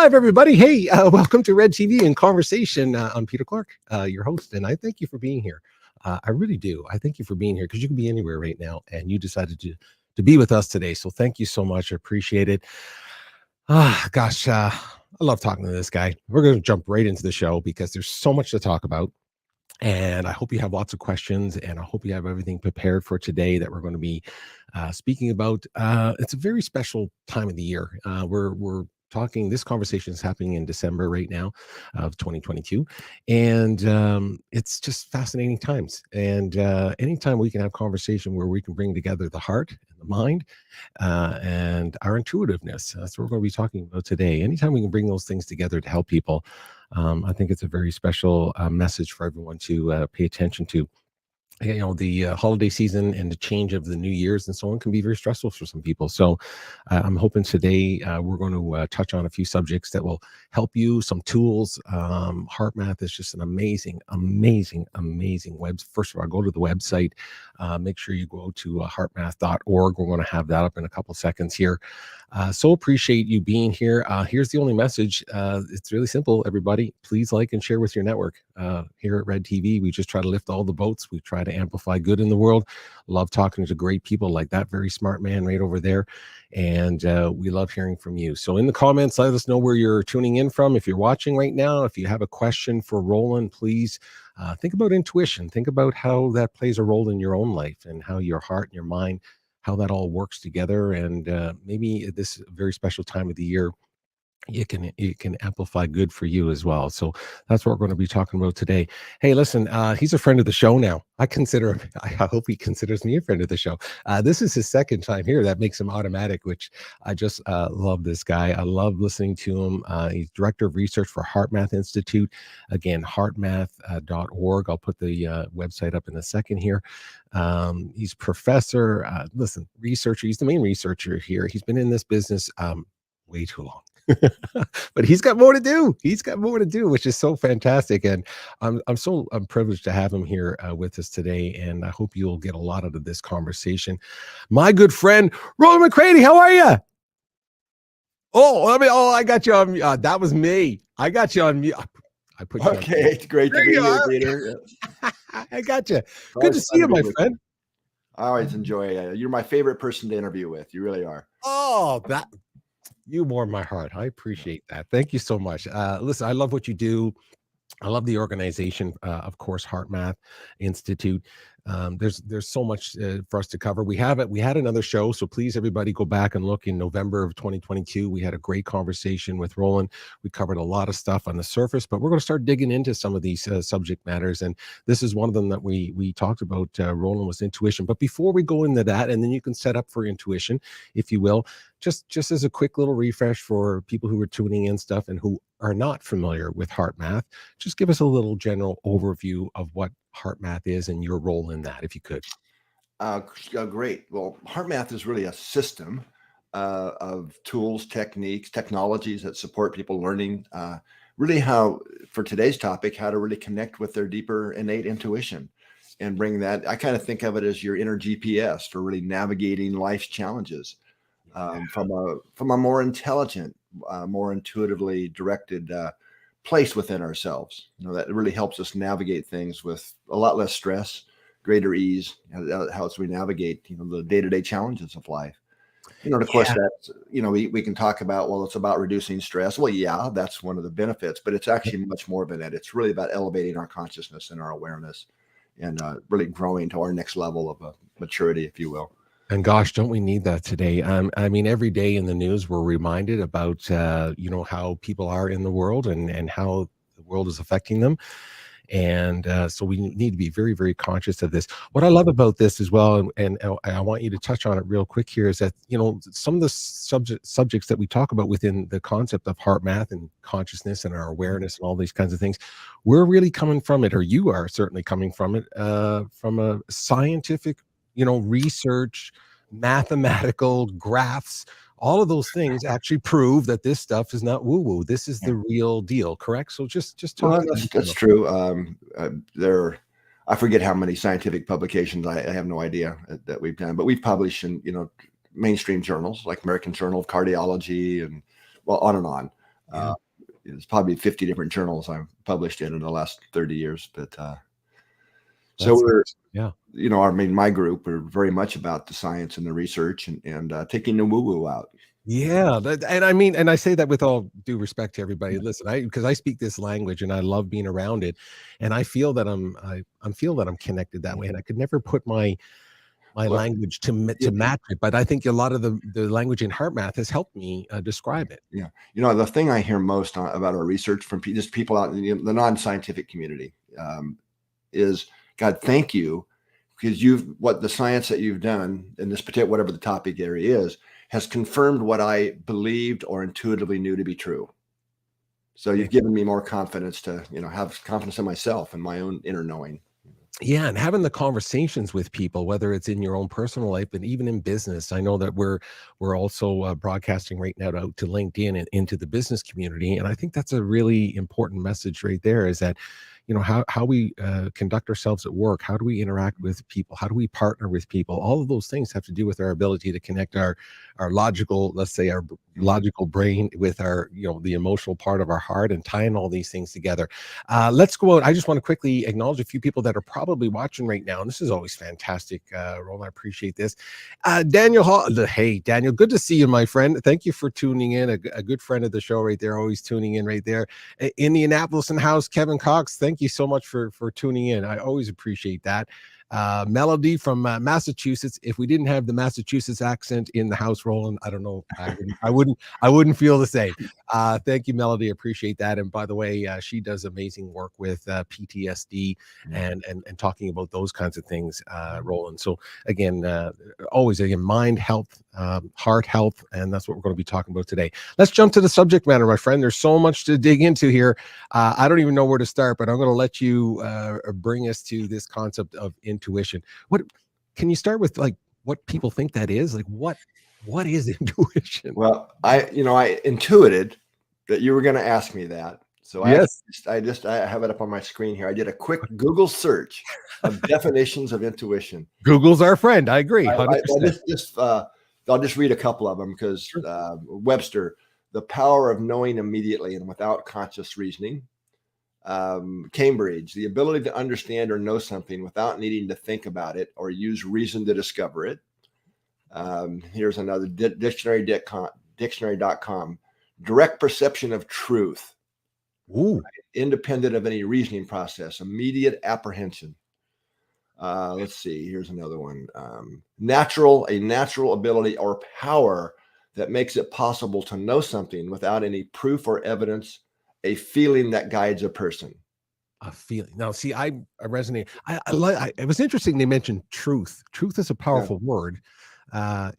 Live, everybody. Hey, welcome to Red TV and Conversation. I'm Peter Clark, your host, and I thank you for being here. I really do. I thank you for being here because you can be anywhere right now, and you decided to be with us today. So thank you so much. I appreciate it. Gosh, I love talking to this guy. We're going to jump right into the show because there's so much to talk about. And I hope you have lots of questions, and I hope you have everything prepared for today that we're going to be speaking about. It's a very special time of the year. We're talking, this conversation is happening in December right now of 2022. And it's just fascinating times. And anytime we can have conversation where we can bring together the heart and the mind and our intuitiveness, that's what we're going to be talking about today. Anytime we can bring those things together to help people, I think it's a very special message for everyone to pay attention to. You know, the holiday season and the change of the New Year's and so on can be very stressful for some people. So I'm hoping today we're going to touch on a few subjects that will help you, some tools. HeartMath is just an amazing web. First of all, go to the website. Make sure you go to heartmath.org. We're going to have that up in a couple seconds here. So appreciate you being here. Here's the only message. It's really simple, everybody. Please like and share with your network. Here at Red TV, we just try to lift all the boats. We try to amplify good in the world. Love talking to great people like that very smart man right over there. And we love hearing from you. So in the comments, let us know where you're tuning in from. If you're watching right now, if you have a question for Rollin, please think about intuition. Think about how that plays a role in your own life and how your heart and your mind, how that all works together. And maybe at this very special time of the year, it can amplify good for you as well. So that's what we're going to be talking about today. Hey, listen, he's a friend of the show now. I hope he considers me a friend of the show. This is his second time here. That makes him automatic, which I just love this guy. I love listening to him. He's director of research for HeartMath Institute. Again, heartmath.org. I'll put the website up in a second here. He's professor, researcher. He's the main researcher here. He's been in this business way too long. But he's got more to do. Which is so fantastic. And I'm privileged to have him here with us today. And I hope you'll get a lot out of this conversation. My good friend, Rollin McCraty, how are you? I got you on mute. That was me. I got you on mute. I put you okay, it's great to be here, Peter. I got you. Good to see you, my friend. I always enjoy it. You're my favorite person to interview with. You really are. Oh, you warm my heart. I appreciate that. Thank you so much. Listen, I love what you do. I love the organization, of course, HeartMath Institute. There's so much for us to cover. We had another show, so please, everybody, go back and look in November of 2022. We had a great conversation with Rollin. We covered a lot of stuff on the surface, but we're going to start digging into some of these subject matters, and this is one of them that we talked about. Rollin was intuition. But before we go into that, and then you can set up for intuition, if you will, just as a quick little refresh for people who are tuning in stuff and who are not familiar with HeartMath, just give us a little general overview of what HeartMath is and your role in that, if you could. Great. Well, HeartMath is really a system of tools, techniques, technologies that support people learning really how, for today's topic, how to really connect with their deeper innate intuition and bring that. I kind of think of it as your inner GPS for really navigating life's challenges. from a more intelligent, more intuitively directed place within ourselves. That really helps us navigate things with a lot less stress, greater ease. How we navigate the day-to-day challenges of life. Of course, that's, we can talk about, well, it's about reducing stress. Well, yeah, that's one of the benefits, but it's actually much more than that. It's really about elevating our consciousness and our awareness, and really growing to our next level of maturity, if you will. And gosh, don't we need that today? I mean, every day in the news, we're reminded about, how people are in the world and how the world is affecting them. And so we need to be very, very conscious of this. What I love about this as well, and I want you to touch on it real quick here, is that, some of the subjects that we talk about within the concept of HeartMath and consciousness and our awareness and all these kinds of things, we're really coming from it, or you are certainly coming from it, from a scientific, research, mathematical graphs. All of those things actually prove that this stuff is not woo-woo. This is the real deal, correct? So just talk. Well, that's true. I forget how many scientific publications, I have no idea, that we've done, but we've published in mainstream journals like American Journal of Cardiology, and on and on. Yeah. There's probably 50 different journals I've published in the last 30 years. But so we're, my group are very much about the science and the research and taking the woo-woo out. Yeah, and I say that with all due respect to everybody. Listen, because I speak this language and I love being around it, and I feel that I'm connected that way, and I could never put my language to match it. But I think a lot of the language in HeartMath has helped me describe it. Yeah, the thing I hear most about our research from just people out in the non-scientific community is, God, thank you, because the science that you've done in this particular, whatever the topic area is, has confirmed what I believed or intuitively knew to be true. So you've given me more confidence to, have confidence in myself and my own inner knowing. Yeah, and having the conversations with people, whether it's in your own personal life, but even in business. I know that we're also broadcasting right now out to LinkedIn and into the business community, and I think that's a really important message right there. Is that how we conduct ourselves at work, how do we interact with people, how do we partner with people? All of those things have to do with our ability to connect our logical, let's say our logical brain with our, the emotional part of our heart, and tying all these things together. Let's go out. I just want to quickly acknowledge a few people that are probably watching right now, and this is always fantastic. Roland, I appreciate this. Daniel Hall. Hey, Daniel, good to see you, my friend. Thank you for tuning in. A good friend of the show right there, always tuning in right there. Indianapolis in house, Kevin Cox. Thank you so much for tuning in. I always appreciate that. Melody from Massachusetts. If we didn't have the Massachusetts accent in the house, Roland, I don't know. I wouldn't feel the same. Thank you, Melody. Appreciate that. And by the way, she does amazing work with PTSD and talking about those kinds of things, Roland. So again, always mind health, heart health, and that's what we're going to be talking about today. Let's jump to the subject matter, my friend. There's so much to dig into here. I don't even know where to start, but I'm going to let you bring us to this concept of intuition. What can you start with, like, what people think that is? Like, what is intuition? Well, I intuited that you were going to ask me that. So yes. I have it up on my screen here. I did a quick Google search of definitions of intuition. Google's our friend. I agree. I'll just read a couple of them because Webster, the power of knowing immediately and without conscious reasoning. Cambridge, the ability to understand or know something without needing to think about it or use reason to discover it. Here's another dictionary.com. Direct perception of truth. Ooh. Independent of any reasoning process. Immediate apprehension. Let's see. Here's another one. A natural ability or power that makes it possible to know something without any proof or evidence. A feeling that guides a person. A feeling. Now, see, I resonate. It was interesting they mentioned truth. Truth is a powerful word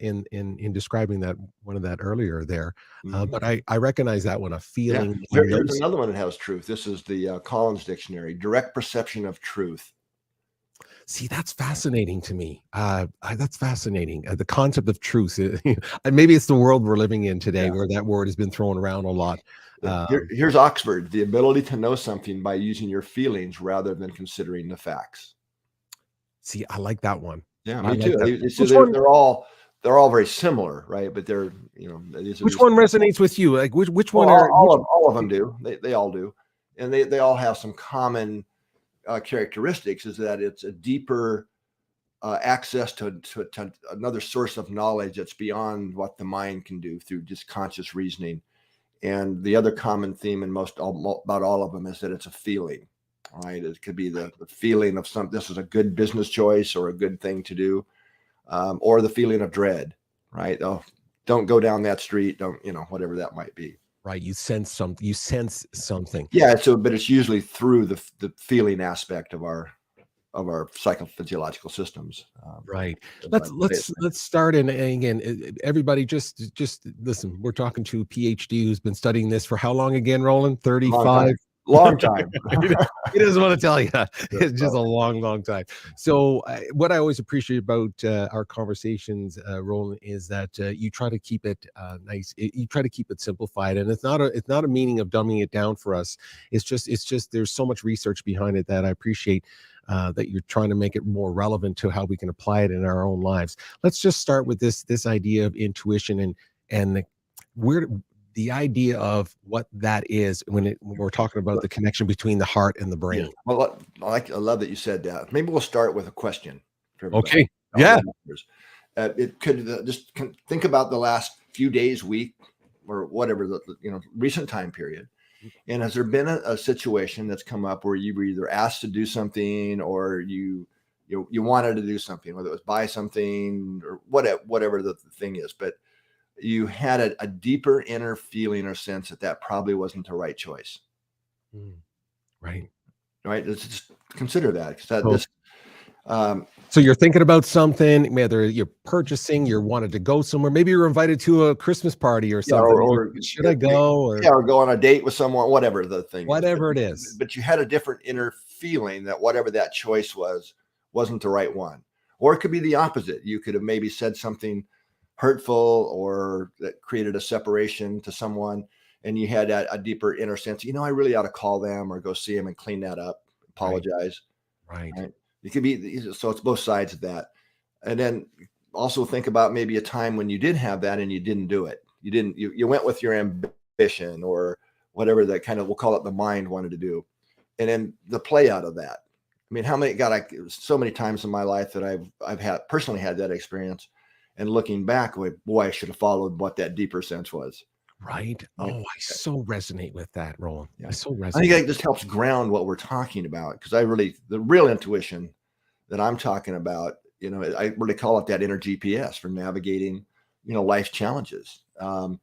in describing that one of that earlier there. But I recognize that one, a feeling. Yeah. There's another one that has truth. This is the Collins Dictionary. Direct perception of truth. See, that's fascinating to me. That's fascinating. The concept of truth. Maybe it's the world we're living in today where that word has been thrown around a lot. Here's Oxford, the ability to know something by using your feelings rather than considering the facts. See, I like that one. Yeah, me too. They're all they're all very similar, right? But they're, you know, which one resonates with you? Like which one are all of them do. They all do, and they all have some common characteristics. Is that it's a deeper access to another source of knowledge that's beyond what the mind can do through just conscious reasoning. And the other common theme in about all of them is that it's a feeling, right? It could be the feeling of this is a good business choice or a good thing to do, or the feeling of dread, right? Oh, don't go down that street. Don't, you know, whatever that might be. Right. You sense something. Yeah. So, but it's usually through the feeling aspect of our psychophysiological systems. Right. Let's start. And again, everybody just listen, we're talking to a PhD who's been studying this for how long again, Rollin? 35? Long time. He doesn't want to tell you. It's just a long time. So what I always appreciate about our conversations, Rollin, is that you try to keep it nice. You try to keep it simplified, and it's not a meaning of dumbing it down for us. It's just there's so much research behind it that I appreciate that you're trying to make it more relevant to how we can apply it in our own lives. Let's just start with this idea of intuition and where the idea of what that is when we're talking about the connection between the heart and the brain. Yeah. Well, I love that you said that. Maybe we'll start with a question. Okay. Yeah. It could just think about the last few days, week, or whatever, recent time period. And has there been a situation that's come up where you were either asked to do something or you wanted to do something, whether it was buy something or whatever the thing is, but you had a deeper inner feeling or sense that probably wasn't the right choice. Right. Let's just consider that. Because so you're thinking about something, whether you're purchasing, you wanted to go somewhere, maybe you're invited to a Christmas party or something. Or should I go? Or go on a date with someone, whatever the thing it is. But you had a different inner feeling that whatever that choice wasn't the right one. Or it could be the opposite. You could have maybe said something hurtful or that created a separation to someone, and you had a deeper inner sense, I really ought to call them or go see them and clean that up, apologize. Right. It could be, so it's both sides of that. And then also think about maybe a time when you did have that and you didn't do it. You went with your ambition or whatever that kind of, we'll call it the mind wanted to do. And then the play out of that. I mean, so many times in my life that I've personally had that experience. And looking back, boy, I should have followed what that deeper sense was. Right. Oh, I so resonate with that, Rollin. Yeah. I so resonate. I think that just helps ground what we're talking about, because the real intuition that I'm talking about, I really call it that inner GPS for navigating, life's challenges, and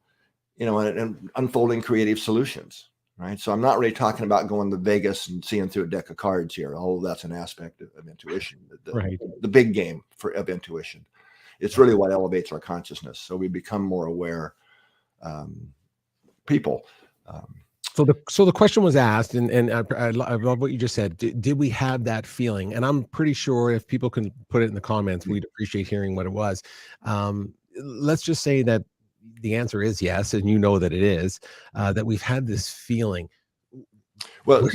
unfolding creative solutions. Right. So I'm not really talking about going to Vegas and seeing through a deck of cards here. Although that's an aspect of intuition, the big game of intuition. It's really what elevates our consciousness. So we become more aware people. So the question was asked, and I love what you just said. Did we have that feeling? And I'm pretty sure if people can put it in the comments, we'd appreciate hearing what it was. Let's just say that the answer is yes, and that it is, that we've had this feeling. Well,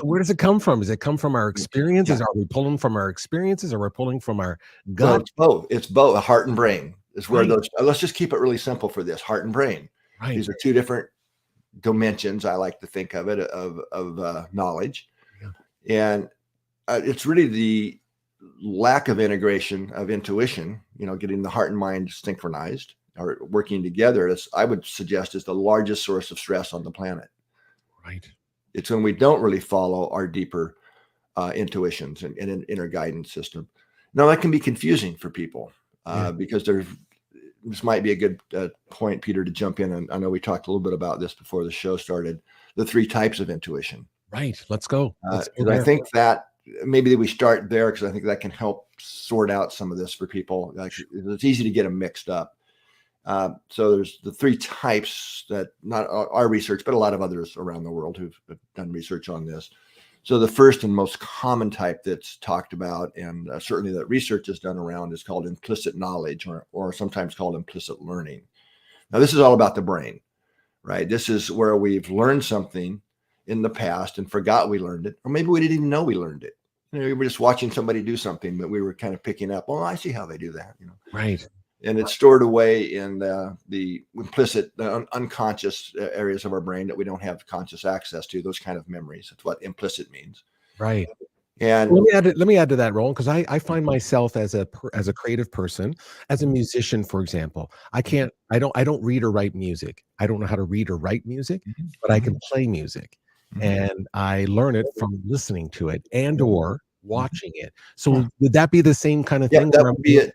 where does it come from? Does it come from our experiences? Yeah. Are we pulling from our experiences, or we're pulling from our gut? So it's both. Heart and brain is where those. Let's just keep it really simple for this. Heart and brain. Right. These are two different dimensions. I like to think of it of knowledge, and it's really the lack of integration of intuition. Getting the heart and mind synchronized or working together. I would suggest is the largest source of stress on the planet. Right. It's when we don't really follow our deeper intuitions and inner guidance system. Now that can be confusing for people because this might be a good point, Peter, to jump in. And I know we talked a little bit about this before the show started, the 3 types of intuition. Right. Let's go. I think that maybe we start there because I think that can help sort out some of this for people. It's easy to get them mixed up. So there's the 3 types that not our research, but a lot of others around the world who've done research on this. So the first and most common type that's talked about, and certainly that research is done around, is called implicit knowledge, or sometimes called implicit learning. Now, this is all about the brain, right? This is where we've learned something in the past and forgot we learned it, or maybe we didn't even know we learned it. We were just watching somebody do something, but we were kind of picking up, I see how they do that, Right. and it's stored away in the implicit, unconscious areas of our brain that we don't have conscious access to. Those kind of memories. That's what implicit means. Right. And let me add to that, Roland, because I find myself as a creative person, as a musician, for example. I don't read or write music. I don't know how to read or write music, but I can play music, and I learn it from listening to it and or watching it. So would that be the same kind of thing? That would be it.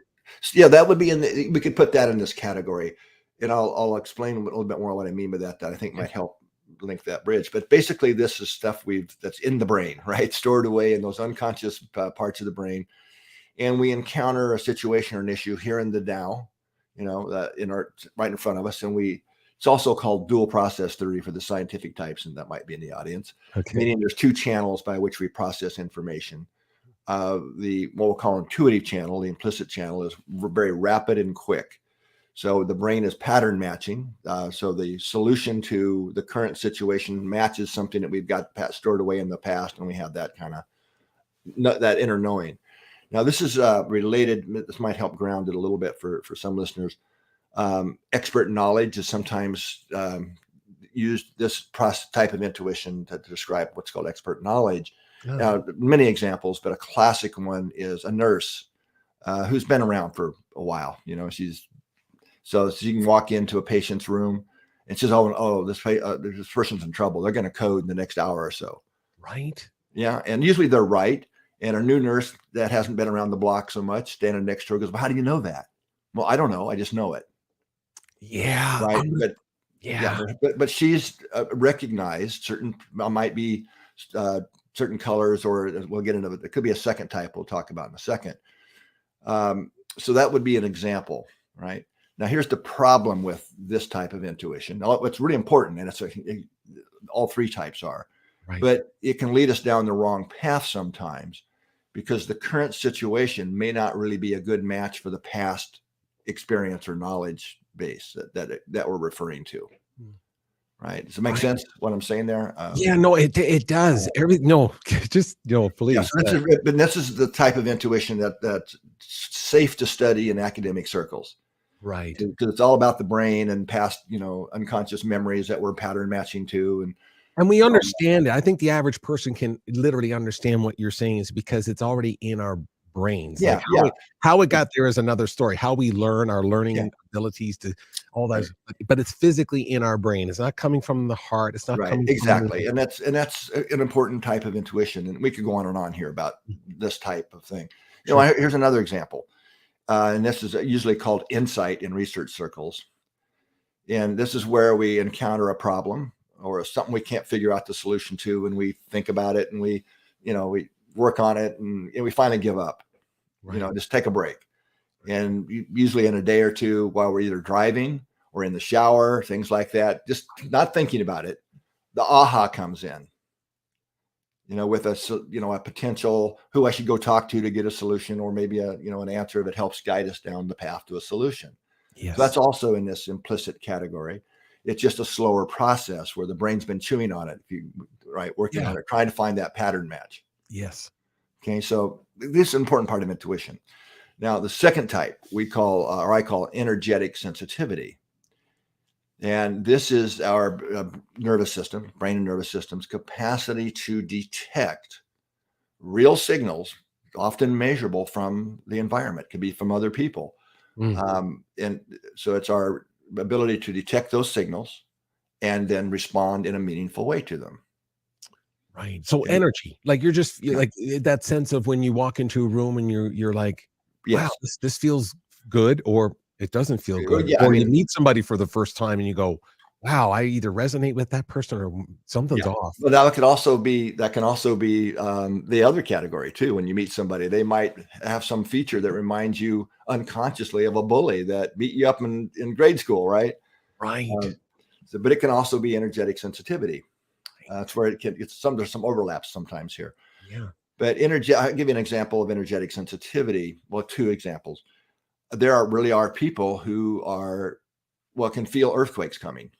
Yeah, that would be we could put that in this category, and I'll explain a little bit more what I mean by that I think might help link that bridge. But basically, this is stuff that's in the brain, right? Stored away in those unconscious parts of the brain. And we encounter a situation or an issue here in the now, right in front of us. And it's also called dual process theory for the scientific types, and that might be in the audience. Okay. Meaning there's two channels by which we process information. What we'll call intuitive channel, the implicit channel, is very rapid and quick. So the brain is pattern matching. So the solution to the current situation matches something that we've got stored away in the past, and we have that kind of that inner knowing. Now, this is related. This might help ground it a little bit for some listeners. Expert knowledge is sometimes used, this type of intuition, to describe what's called expert knowledge. Oh. Now, many examples, but a classic one is a nurse who's been around for a while. So she can walk into a patient's room and says, "Oh, this person's in trouble. They're going to code in the next hour or so." Right. Yeah, and usually they're right. And a new nurse that hasn't been around the block so much, standing next to her, goes, "Well, how do you know that?" "Well, I don't know. I just know it." Yeah. Right. But she's recognized certain, might be certain colors, or we'll get into it. It could be a second type we'll talk about in a second. So that would be an example, right? Now, here's the problem with this type of intuition. Now, what's really important, and all three types are, right, but it can lead us down the wrong path sometimes, because the current situation may not really be a good match for the past experience or knowledge base that we're referring to. Right. Does it make sense what I'm saying there? Yeah, no, it does. Just please. Yeah, so this is the type of intuition that's safe to study in academic circles. Right. Because it's all about the brain and past, unconscious memories that we're pattern matching to. And we understand it. I think the average person can literally understand what you're saying, is because it's already in our brains. Yeah. How it got there is another story. How we learn, our learning abilities, to all those, but it's physically in our brain. It's not coming from the heart. It's not coming exactly. And that's an important type of intuition. And we could go on and on here about this type of thing. Here's another example. And this is usually called insight in research circles. And this is where we encounter a problem or something we can't figure out the solution to, and we think about it, and we work on it, and we finally give up. Right. Just take a break. And usually in a day or two, while we're either driving or in the shower, things like that, just not thinking about it, the aha comes in. With a potential who I should go talk to get a solution, or maybe an answer that helps guide us down the path to a solution. Yes. So that's also in this implicit category. It's just a slower process where the brain's been chewing on it, working on it, trying to find that pattern match. Yes. Okay, so this is an important part of intuition. Now, the second type I call energetic sensitivity. And this is our nervous system, brain and nervous system's capacity to detect real signals, often measurable from the environment, could be from other people. And so it's our ability to detect those signals and then respond in a meaningful way to them. Right. So energy, like you're like that sense of when you walk into a room and you're like, wow, this feels good, or it doesn't feel good. Yeah, or you meet somebody for the first time and you go, wow, I either resonate with that person or something's off. But that can also be the other category too. When you meet somebody, they might have some feature that reminds you unconsciously of a bully that beat you up in grade school, right? Right. But it can also be energetic sensitivity. That's where there's some overlaps sometimes here. Yeah. But I'll give you an example of energetic sensitivity. Well, two examples. There really are people who can feel earthquakes coming.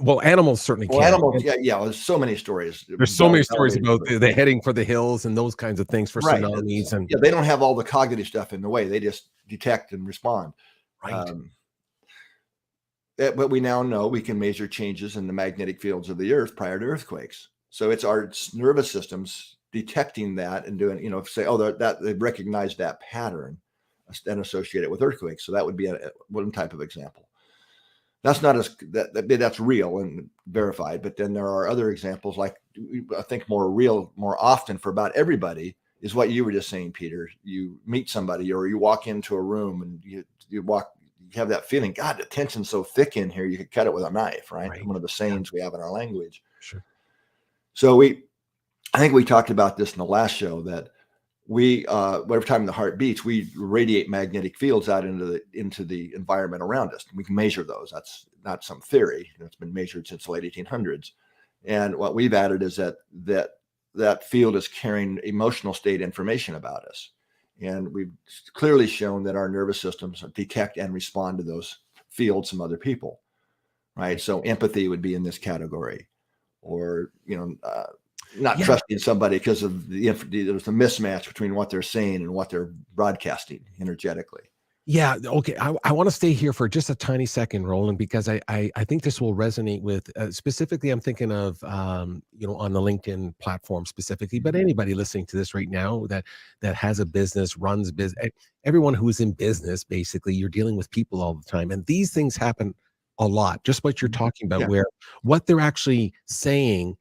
Well, animals certainly Well, can. animals, yeah. There's so many stories. There's so many stories Validated about stories. the heading for the hills and those kinds of things for Right. tsunamis and Yeah, they don't have all the cognitive stuff in the way. They just detect and respond. right. But we now know we can measure changes in the magnetic fields of the Earth prior to earthquakes. So it's our nervous systems detecting that and doing, say, oh, that they've recognized that pattern and associate it with earthquakes. So that would be one type of example. That's not that's real and verified. But then there are other examples, like I think more real, more often for about everybody, is what you were just saying, Peter. You meet somebody or you walk into a room and you have that feeling, God, the tension's so thick in here, you could cut it with a knife, right? One of the sayings we have in our language. Sure. So I think we talked about this in the last show, that every time the heart beats, we radiate magnetic fields out into the environment around us. We can measure those. That's not some theory. It's been measured since the late 1800s. And what we've added is that field is carrying emotional state information about us. And we've clearly shown that our nervous systems detect and respond to those fields from other people, right? So empathy would be in this category, or not trusting somebody because of there's a mismatch between what they're saying and what they're broadcasting energetically. Yeah. Okay. I want to stay here for just a tiny second, Roland, because I think this will resonate with specifically. I'm thinking of on the LinkedIn platform specifically, but anybody listening to this right now that has a business, runs business, everyone who's in business, basically, you're dealing with people all the time, and these things happen a lot. Just what you're talking about, where what they're actually saying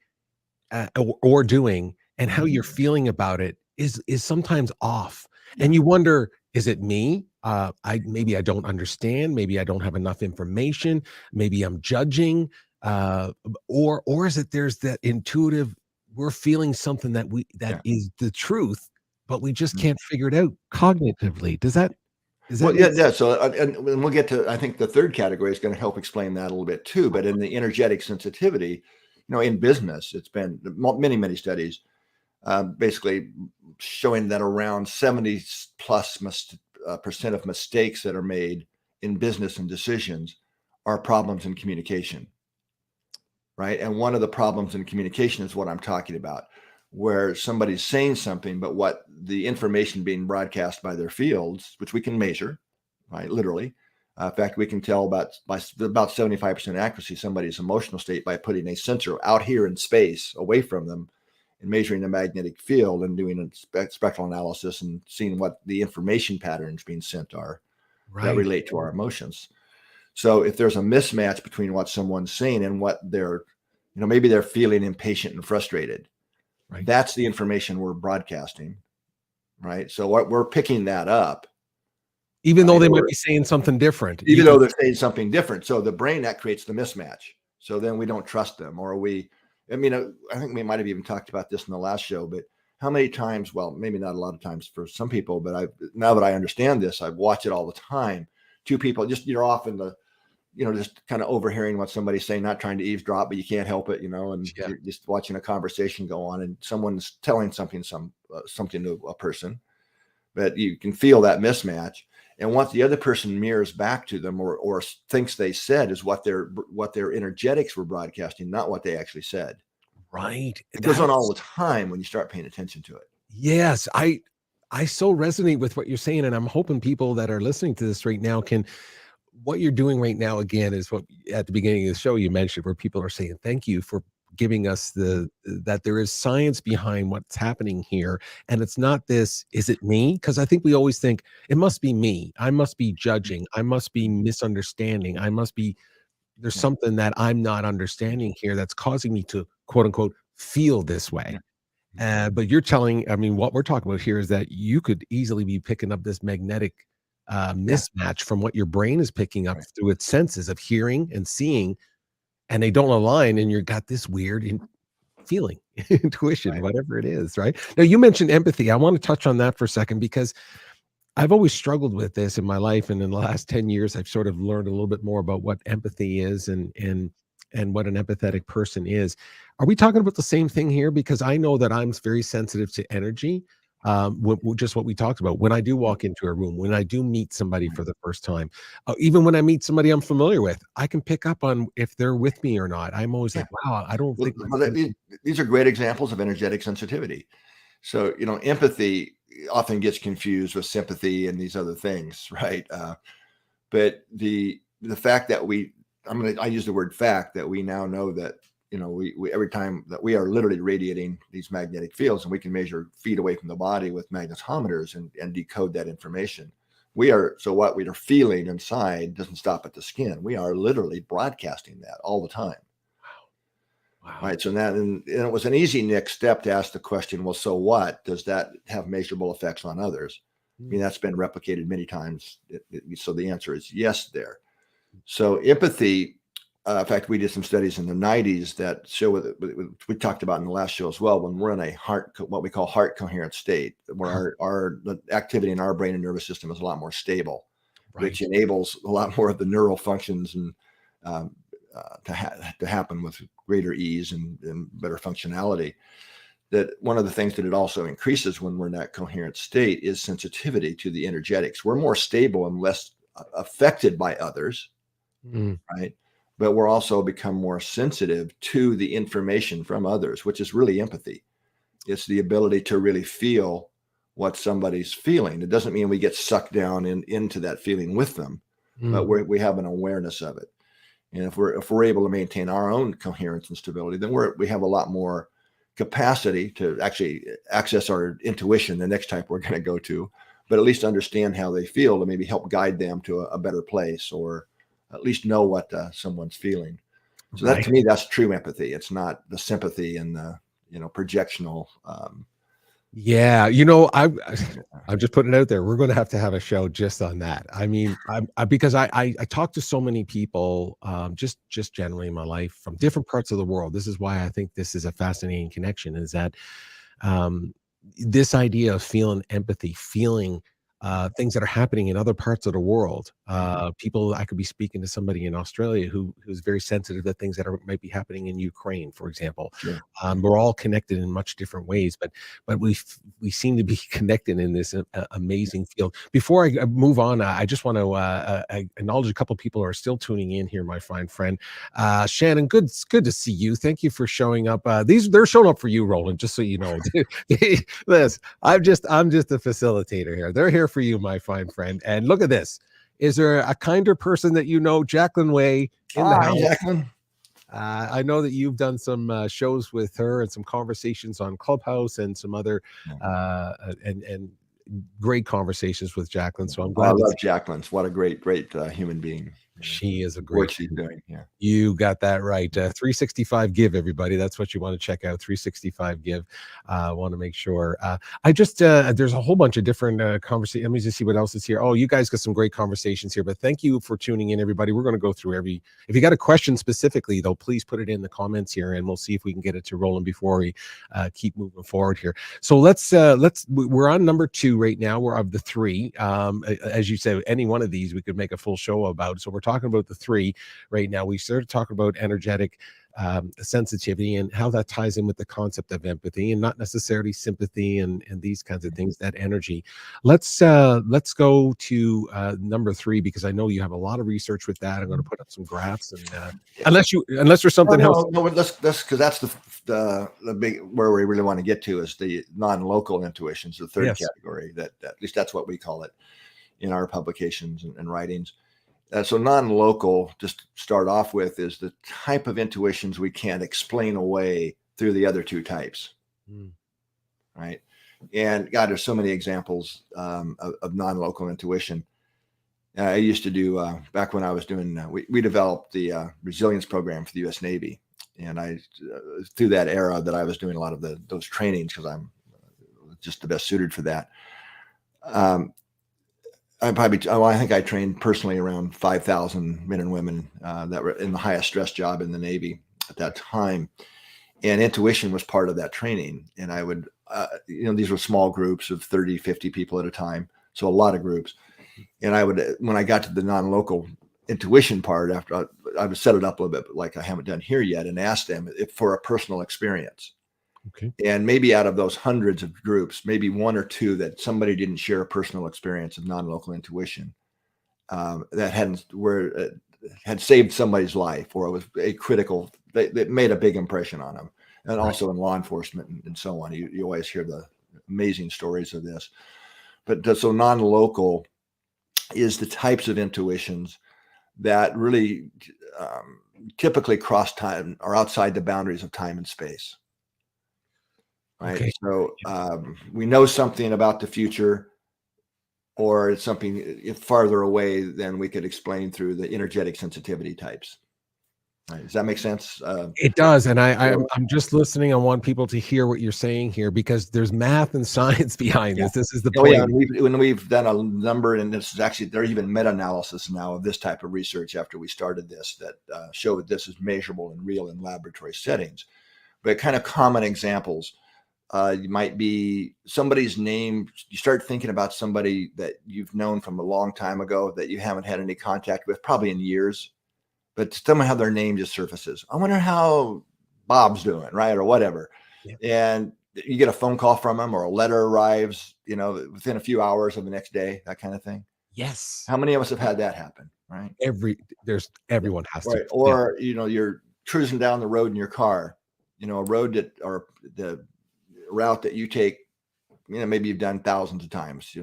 or doing and how you're feeling about it is sometimes off, and you wonder, is it me? Maybe I don't understand. Maybe I don't have enough information. Maybe I'm judging, or is it there's that intuitive? We're feeling something that is the truth, but we just can't figure it out cognitively. Does that? Well, yeah. So, and we'll get to. I think the third category is going to help explain that a little bit too. But in the energetic sensitivity, in business, it's been many studies, basically showing that around 70+ percent of mistakes that are made in business and decisions are problems in communication, right? And one of the problems in communication is what I'm talking about, where somebody's saying something, but what the information being broadcast by their fields, which we can measure, right? Literally. In fact, we can tell by about 75% accuracy somebody's emotional state by putting a sensor out here in space away from them and measuring the magnetic field and doing a spectral analysis and seeing what the information patterns being sent are that relate to our emotions. So if there's a mismatch between what someone's saying and what they're, maybe they're feeling impatient and frustrated, right? That's the information we're broadcasting, right? So we're picking that up. Even though they might be saying something different. Even though they're saying something different. So the brain, that creates the mismatch. So then we don't trust them, or I think we might have even talked about this in the last show, but how many times, well, maybe not a lot of times for some people, but now that I understand this, I watch it all the time. Two people, you're off in the, just kind of overhearing what somebody's saying, not trying to eavesdrop, but you can't help it, and you're just watching a conversation go on and someone's telling something to a person, but you can feel that mismatch. And what the other person mirrors back to them or thinks they said is what their energetics were broadcasting, not what they actually said. Right. It goes on all the time when you start paying attention to it. Yes. I so resonate with what you're saying. And I'm hoping people that are listening to this right now what you're doing right now, again, is what at the beginning of the show you mentioned, where people are saying, thank you for giving us that there is science behind what's happening here. And it's not this, is it me? Because I think we always think it must be me. I must be judging. I must be misunderstanding. There's something that I'm not understanding here that's causing me to, quote unquote, feel this way. But you're telling, what we're talking about here is that you could easily be picking up this magnetic mismatch from what your brain is picking up through its senses of hearing and seeing, and they don't align, and you've got this weird feeling, intuition, whatever it is, right? Now, you mentioned empathy. I want to touch on that for a second, because I've always struggled with this in my life, and in the last 10 years, I've sort of learned a little bit more about what empathy is and what an empathetic person is. Are we talking about the same thing here? Because I know that I'm very sensitive to energy. Just what we talked about. When I do walk into a room, when I do meet somebody for the first time, even when I meet somebody I'm familiar with, I can pick up on if they're with me or not. I'm always like, wow, I don't think these are great examples of energetic sensitivity. So, empathy often gets confused with sympathy and these other things, right? But the fact that I use the word fact, that we now know that, we every time that we are literally radiating these magnetic fields, and we can measure feet away from the body with magnetometers and decode that information. So what we are feeling inside doesn't stop at the skin. We are literally broadcasting that all the time. Wow. Right. So and it was an easy next step to ask the question, well, so what? Does that have measurable effects on others? I mean, that's been replicated many times. So the answer is yes there. So empathy, in fact, we did some studies in the 90s that show, we talked about in the last show as well, when we're in a what we call heart coherent state, where the activity in our brain and nervous system is a lot more stable, right, which enables a lot more of the neural functions and to happen with greater ease and better functionality. That one of the things that it also increases when we're in that coherent state is sensitivity to the energetics. We're more stable and less affected by others, right? But we're also become more sensitive to the information from others, which is really empathy. It's the ability to really feel what somebody's feeling. It doesn't mean we get sucked down into that feeling with them, but we have an awareness of it. And if we're able to maintain our own coherence and stability, then we have a lot more capacity to actually access our intuition, the next type we're going to go to, but at least understand how they feel to maybe help guide them to a better place, or at least know what someone's feeling. So that, to me, that's true empathy. It's not the sympathy and the projectional. Yeah, I'm just putting it out there. We're going to have a show just on that. I mean, because I talk to so many people, just generally in my life, from different parts of the world. This is why I think this is a fascinating connection. Is that this idea of feeling empathy, feeling things that are happening in other parts of the world. People, I could be speaking to somebody in Australia who's very sensitive to things that might be happening in Ukraine, for example. Sure. We're all connected in much different ways, but we seem to be connected in this amazing field. Before I move on, I just want to acknowledge a couple of people who are still tuning in here, my fine friend. Shannon, good to see you. Thank you for showing up. They're showing up for you, Roland, just so you know. Liz, I'm just a facilitator here. They're here for you, my fine friend. And look at this. Is there a kinder person that you know? Jacqueline Way in the house. Jacqueline. I know that you've done some shows with her and some conversations on Clubhouse and some other and great conversations with Jacqueline. So I'm glad. I love Jacqueline. What a great human being. She is a great. What she's doing. Yeah, you got that right. 365 everybody. That's what you want to check out. 365 want to make sure. I just there's a whole bunch of different conversations. Let me just see what else is here. Oh, you guys got some great conversations here. But thank you for tuning in, everybody. We're going to go through every. If you got a question specifically, though, please put it in the comments here, and we'll see if we can get it to Roland before we keep moving forward here. So let's. We're on number 2 right now. We're of the 3. As you said, any one of these we could make a full show about. So we're talking about the 3 right now. We started talking about energetic sensitivity and how that ties in with the concept of empathy, and not necessarily sympathy and these kinds of things, that energy. Let's go to number 3, because I know you have a lot of research with that. I'm going to put up some graphs, and unless there's something else. No, that's because that's the big, where we really want to get to, is the non-local intuitions, the third category. That at least that's what we call it in our publications and writings. So non-local, just to start off with, is the type of intuitions we can't explain away through the other 2 types, right? And God, there's so many examples of non-local intuition. I used to do, back when I was doing, we developed the resilience program for the U.S. Navy. And I, through that era that I was doing a lot of those trainings, because I'm just the best suited for that. I think I trained personally around 5,000 men and women that were in the highest stress job in the Navy at that time. And intuition was part of that training. And I would, these were small groups of 30, 50 people at a time. So a lot of groups. And I would, when I got to the non-local intuition part, after I would set it up a little bit like I haven't done here yet, and ask them if for a personal experience. Okay. And maybe out of those hundreds of groups, maybe one or two that somebody didn't share a personal experience of non-local intuition that had saved somebody's life, or it was a critical, that made a big impression on them. And also in law enforcement and so on. You always hear the amazing stories of this. But so non-local is the types of intuitions that really typically cross time or outside the boundaries of time and space. Right. Okay. So we know something about the future, or it's something farther away than we could explain through the energetic sensitivity types. Right. Does that make sense? It does. And I'm just listening. I want people to hear what you're saying here, because there's math and science behind this. This is the point. Yeah, when we've done a number, and this is actually, there are even meta-analysis now of this type of research after we started this that show that this is measurable and real in laboratory settings. But kind of common examples, you might be somebody's name. You start thinking about somebody that you've known from a long time ago that you haven't had any contact with, probably in years. But somehow their name just surfaces. I wonder how Bob's doing, right? Or whatever. Yeah. And you get a phone call from him, or a letter arrives, within a few hours of the next day, that kind of thing. Yes. How many of us have had that happen, right? Everyone has to. Or, you're cruising down the road in your car, a road or the route that you take, maybe you've done thousands of times,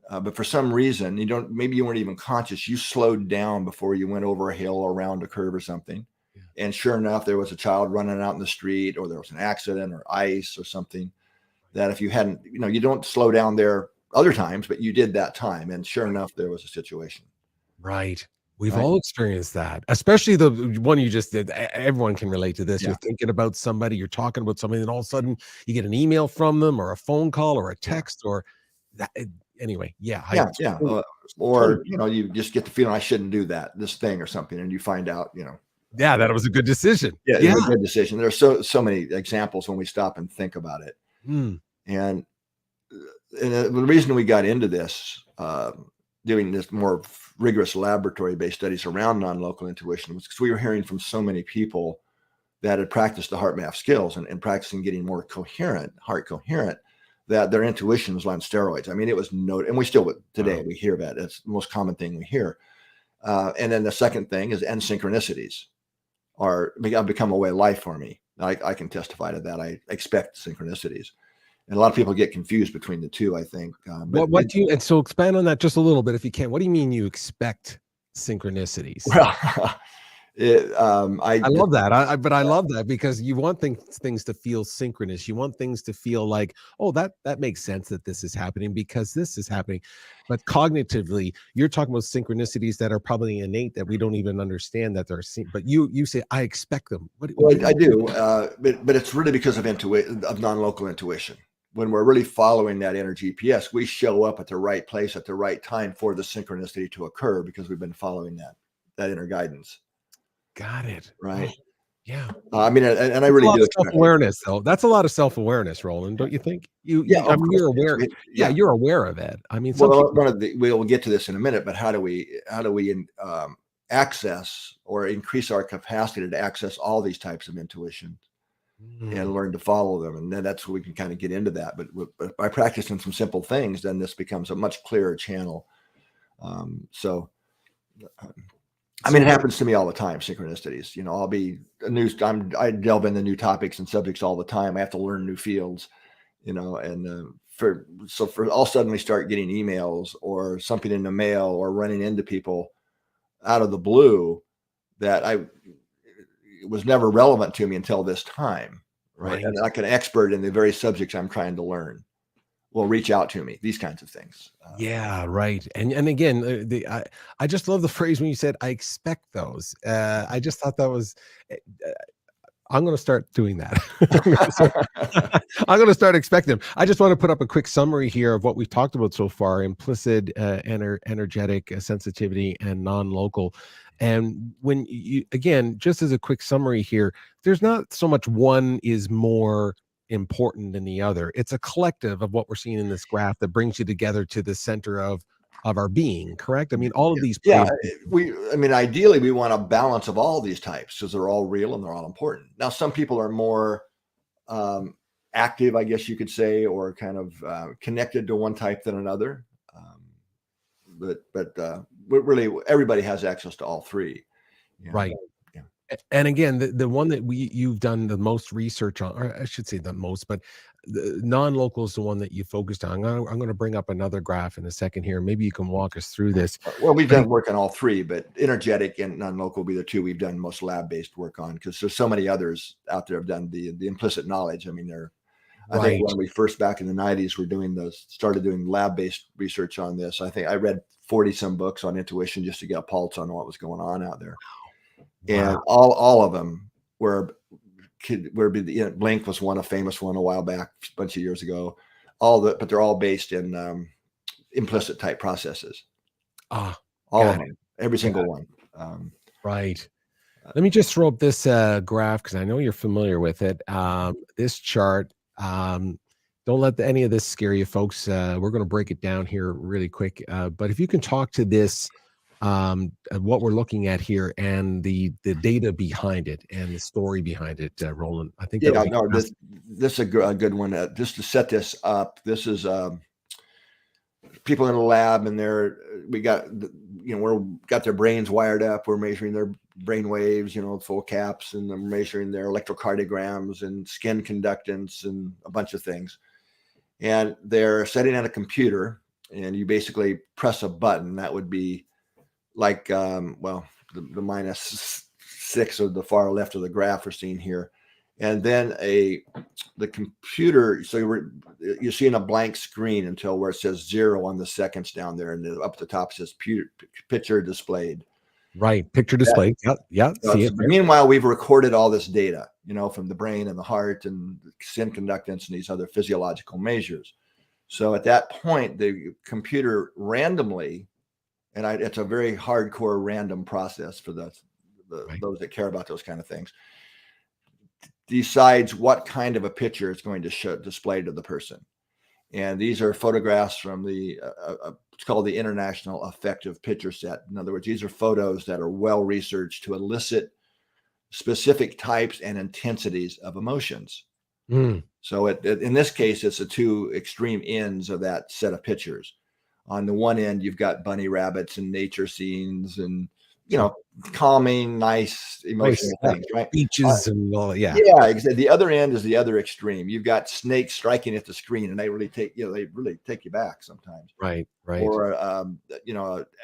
but for some reason maybe you weren't even conscious. You slowed down before you went over a hill or around a curve or something. Yeah. And sure enough, there was a child running out in the street, or there was an accident or ice or something that if you hadn't, you don't slow down there other times, but you did that time. And sure enough, there was a situation. Right. We've all experienced that, especially the one you just did. Everyone can relate to this. Yeah. You're thinking about somebody, you're talking about somebody, and all of a sudden you get an email from them, or a phone call, or a text, or that. Anyway, or you just get the feeling I shouldn't do this thing or something, and you find out, that it was a good decision. Yeah, it was a good decision. There's so many examples when we stop and think about it. And the reason we got into this, doing this more rigorous laboratory-based studies around non-local intuition, was because we were hearing from so many people that had practiced the HeartMath skills and practicing getting more heart coherent, that their intuition was on steroids. I mean, it was and we still today we hear that. It's the most common thing we hear. And then the second thing is synchronicities have become a way of life for me. I can testify to that. I expect synchronicities, and a lot of people get confused between the two, I think. What do you? And so expand on that just a little bit, if you can. What do you mean you expect synchronicities? Well, I love that. But I love that, because you want things to feel synchronous. You want things to feel like, oh, that makes sense that this is happening because this is happening. But cognitively, you're talking about synchronicities that are probably innate, that we don't even understand that they're. But you say, I expect them. I do. But it's really because of non-local intuition. When we're really following that inner GPS, we show up at the right place at the right time for the synchronicity to occur, because we've been following that inner guidance. Got it. Right. Oh, yeah. I mean, and I really do. Self-awareness, though. That's a lot of self-awareness, Roland, don't you think? I mean, you're aware. Yeah, you're aware of it. I mean, we'll get to this in a minute, but how do we access or increase our capacity to access all these types of intuition and learn to follow them? And then that's where we can kind of get into that. But by practicing some simple things, then this becomes a much clearer channel. I mean, it happens to me all the time, synchronicities. I'll be I delve into new topics and subjects all the time. I have to learn new fields, and I'll suddenly start getting emails or something in the mail, or running into people out of the blue that it was never relevant to me until this time. Right. And like an expert in the very subjects I'm trying to learn will reach out to me, these kinds of things. Yeah, right. And again, I just love the phrase when you said, I expect those. I just thought that was, I'm going to start doing that. I'm going to start expecting them. I just want to put up a quick summary here of what we've talked about so far: implicit, energetic sensitivity, and non-local. And when you, again, just as a quick summary here, there's not so much one is more important than the other. It's a collective of what we're seeing in this graph that brings you together to the center of our being, correct? I mean, all of these. Ideally we want a balance of all these types, because they're all real and they're all important. Now, some people are more active, I guess you could say, or kind of connected to one type than another. But really, everybody has access to all three. Right. And again, the one that you've done the most research on, or I should say the most, but the non-local is the one that you focused on. I'm going to bring up another graph in a second here. Maybe you can walk us through this. Well, we've done work on all three, but energetic and non-local will be the two we've done most lab-based work on, because there's so many others out there have done the implicit knowledge. I mean, I think when we first back in the 90s were started doing lab-based research on this, I think I read 40 some books on intuition just to get a pulse on what was going on out there. And all of them were Blink was one, a famous one a while back, a bunch of years ago. But they're all based in implicit type processes. All of them, every single one. Right. Let me just throw up this graph because I know you're familiar with it. This chart. Don't let any of this scare you, folks. We're going to break it down here really quick. But if you can talk to this. What we're looking at here and the data behind it and the story behind it, Roland. I think this is a good one. Just to set this up, this is people in the lab, and we got their brains wired up. We're measuring their brain waves, full caps, and we're measuring their electrocardiograms and skin conductance and a bunch of things. And they're setting on a computer, and you basically press a button. That would be like, the -6 of the far left of the graph we're seeing here. And then the computer, so you're seeing a blank screen until where it says 0 on the seconds down there. And up at the top says picture displayed. Right. Picture displayed. Yeah. See it. Meanwhile, we've recorded all this data, from the brain and the heart and skin conductance and these other physiological measures. So at that point, the computer randomly, and it's a very hardcore random process for those that care about those kind of things, decides what kind of a picture it's going to display to the person. And these are photographs from it's called the International Affective Picture Set. In other words, these are photos that are well researched to elicit specific types and intensities of emotions. So in this case, it's the two extreme ends of that set of pictures. On the one end, you've got bunny rabbits and nature scenes and, calming, nice, emotional things, right? Beaches and all that. Yeah. Yeah, exactly. The other end is the other extreme. You've got snakes striking at the screen, and they really take you back sometimes. Right. Or,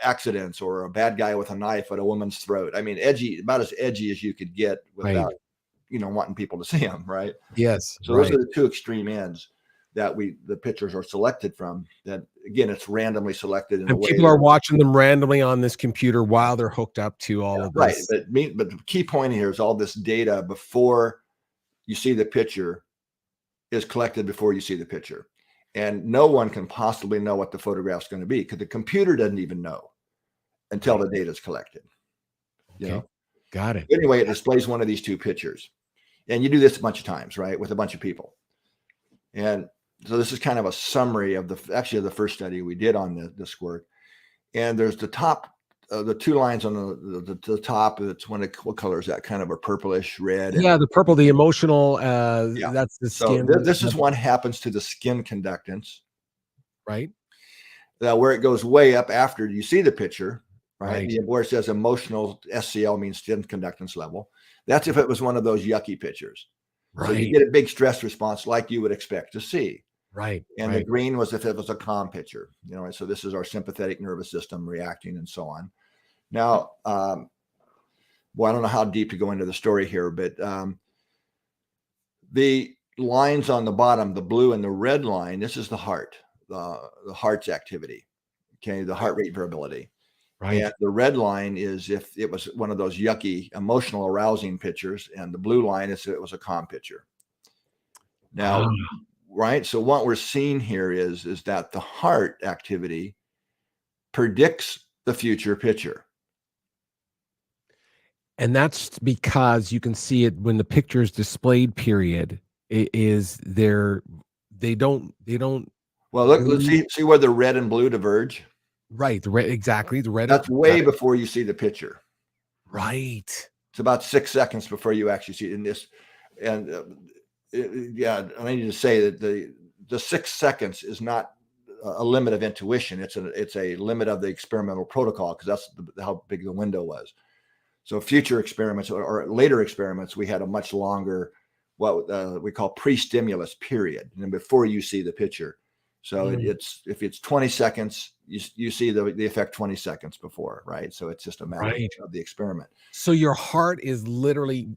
accidents, or a bad guy with a knife at a woman's throat. I mean, about as edgy as you could get without, wanting people to see them, right? Yes. So those are the two extreme ends that the pictures are selected from. That again, it's randomly selected. And people are watching them randomly on this computer while they're hooked up to all of this. Right. But the key point here is all this data before you see the picture is collected before you see the picture. And no one can possibly know what the photograph's going to be, because the computer doesn't even know until the data is collected. Got it. Anyway, it displays one of these two pictures. And you do this a bunch of times, right, with a bunch of people. And so this is kind of a summary of the first study we did on this work. And there's the top, the two lines on the top. It's what color is that? Kind of a purplish red. The purple, the emotional. That's the skin. So this is what happens to the skin conductance. Right. Where it goes way up after you see the picture, right? Where it says emotional SCL means skin conductance level. That's if it was one of those yucky pictures. Right. So you get a big stress response like you would expect to see. Right. And the green was if it was a calm picture, so this is our sympathetic nervous system reacting and so on. Now, I don't know how deep to go into the story here, but the lines on the bottom, the blue and the red line, this is the heart, the heart's activity, the heart rate variability. Right. And the red line is if it was one of those yucky, emotional, arousing pictures, and the blue line is if it was a calm picture. Now, right. So what we're seeing here is that the heart activity predicts the future picture. And that's because you can see it when the picture is displayed, period. It is they don't. Well, look, let's see where the red and blue diverge. Right. The red. Exactly. The red. That's way before you see the picture. Right. It's about 6 seconds before you actually see it in this. And Yeah, I need to say that the 6 seconds is not a limit of intuition. It's a limit of the experimental protocol, because that's how big the window was. So future experiments or later experiments, we had a much longer, what we call pre-stimulus period, and before you see the picture. So if it's 20 seconds, you see the effect 20 seconds before, right? So it's just a matter of the experiment. So your heart is literally,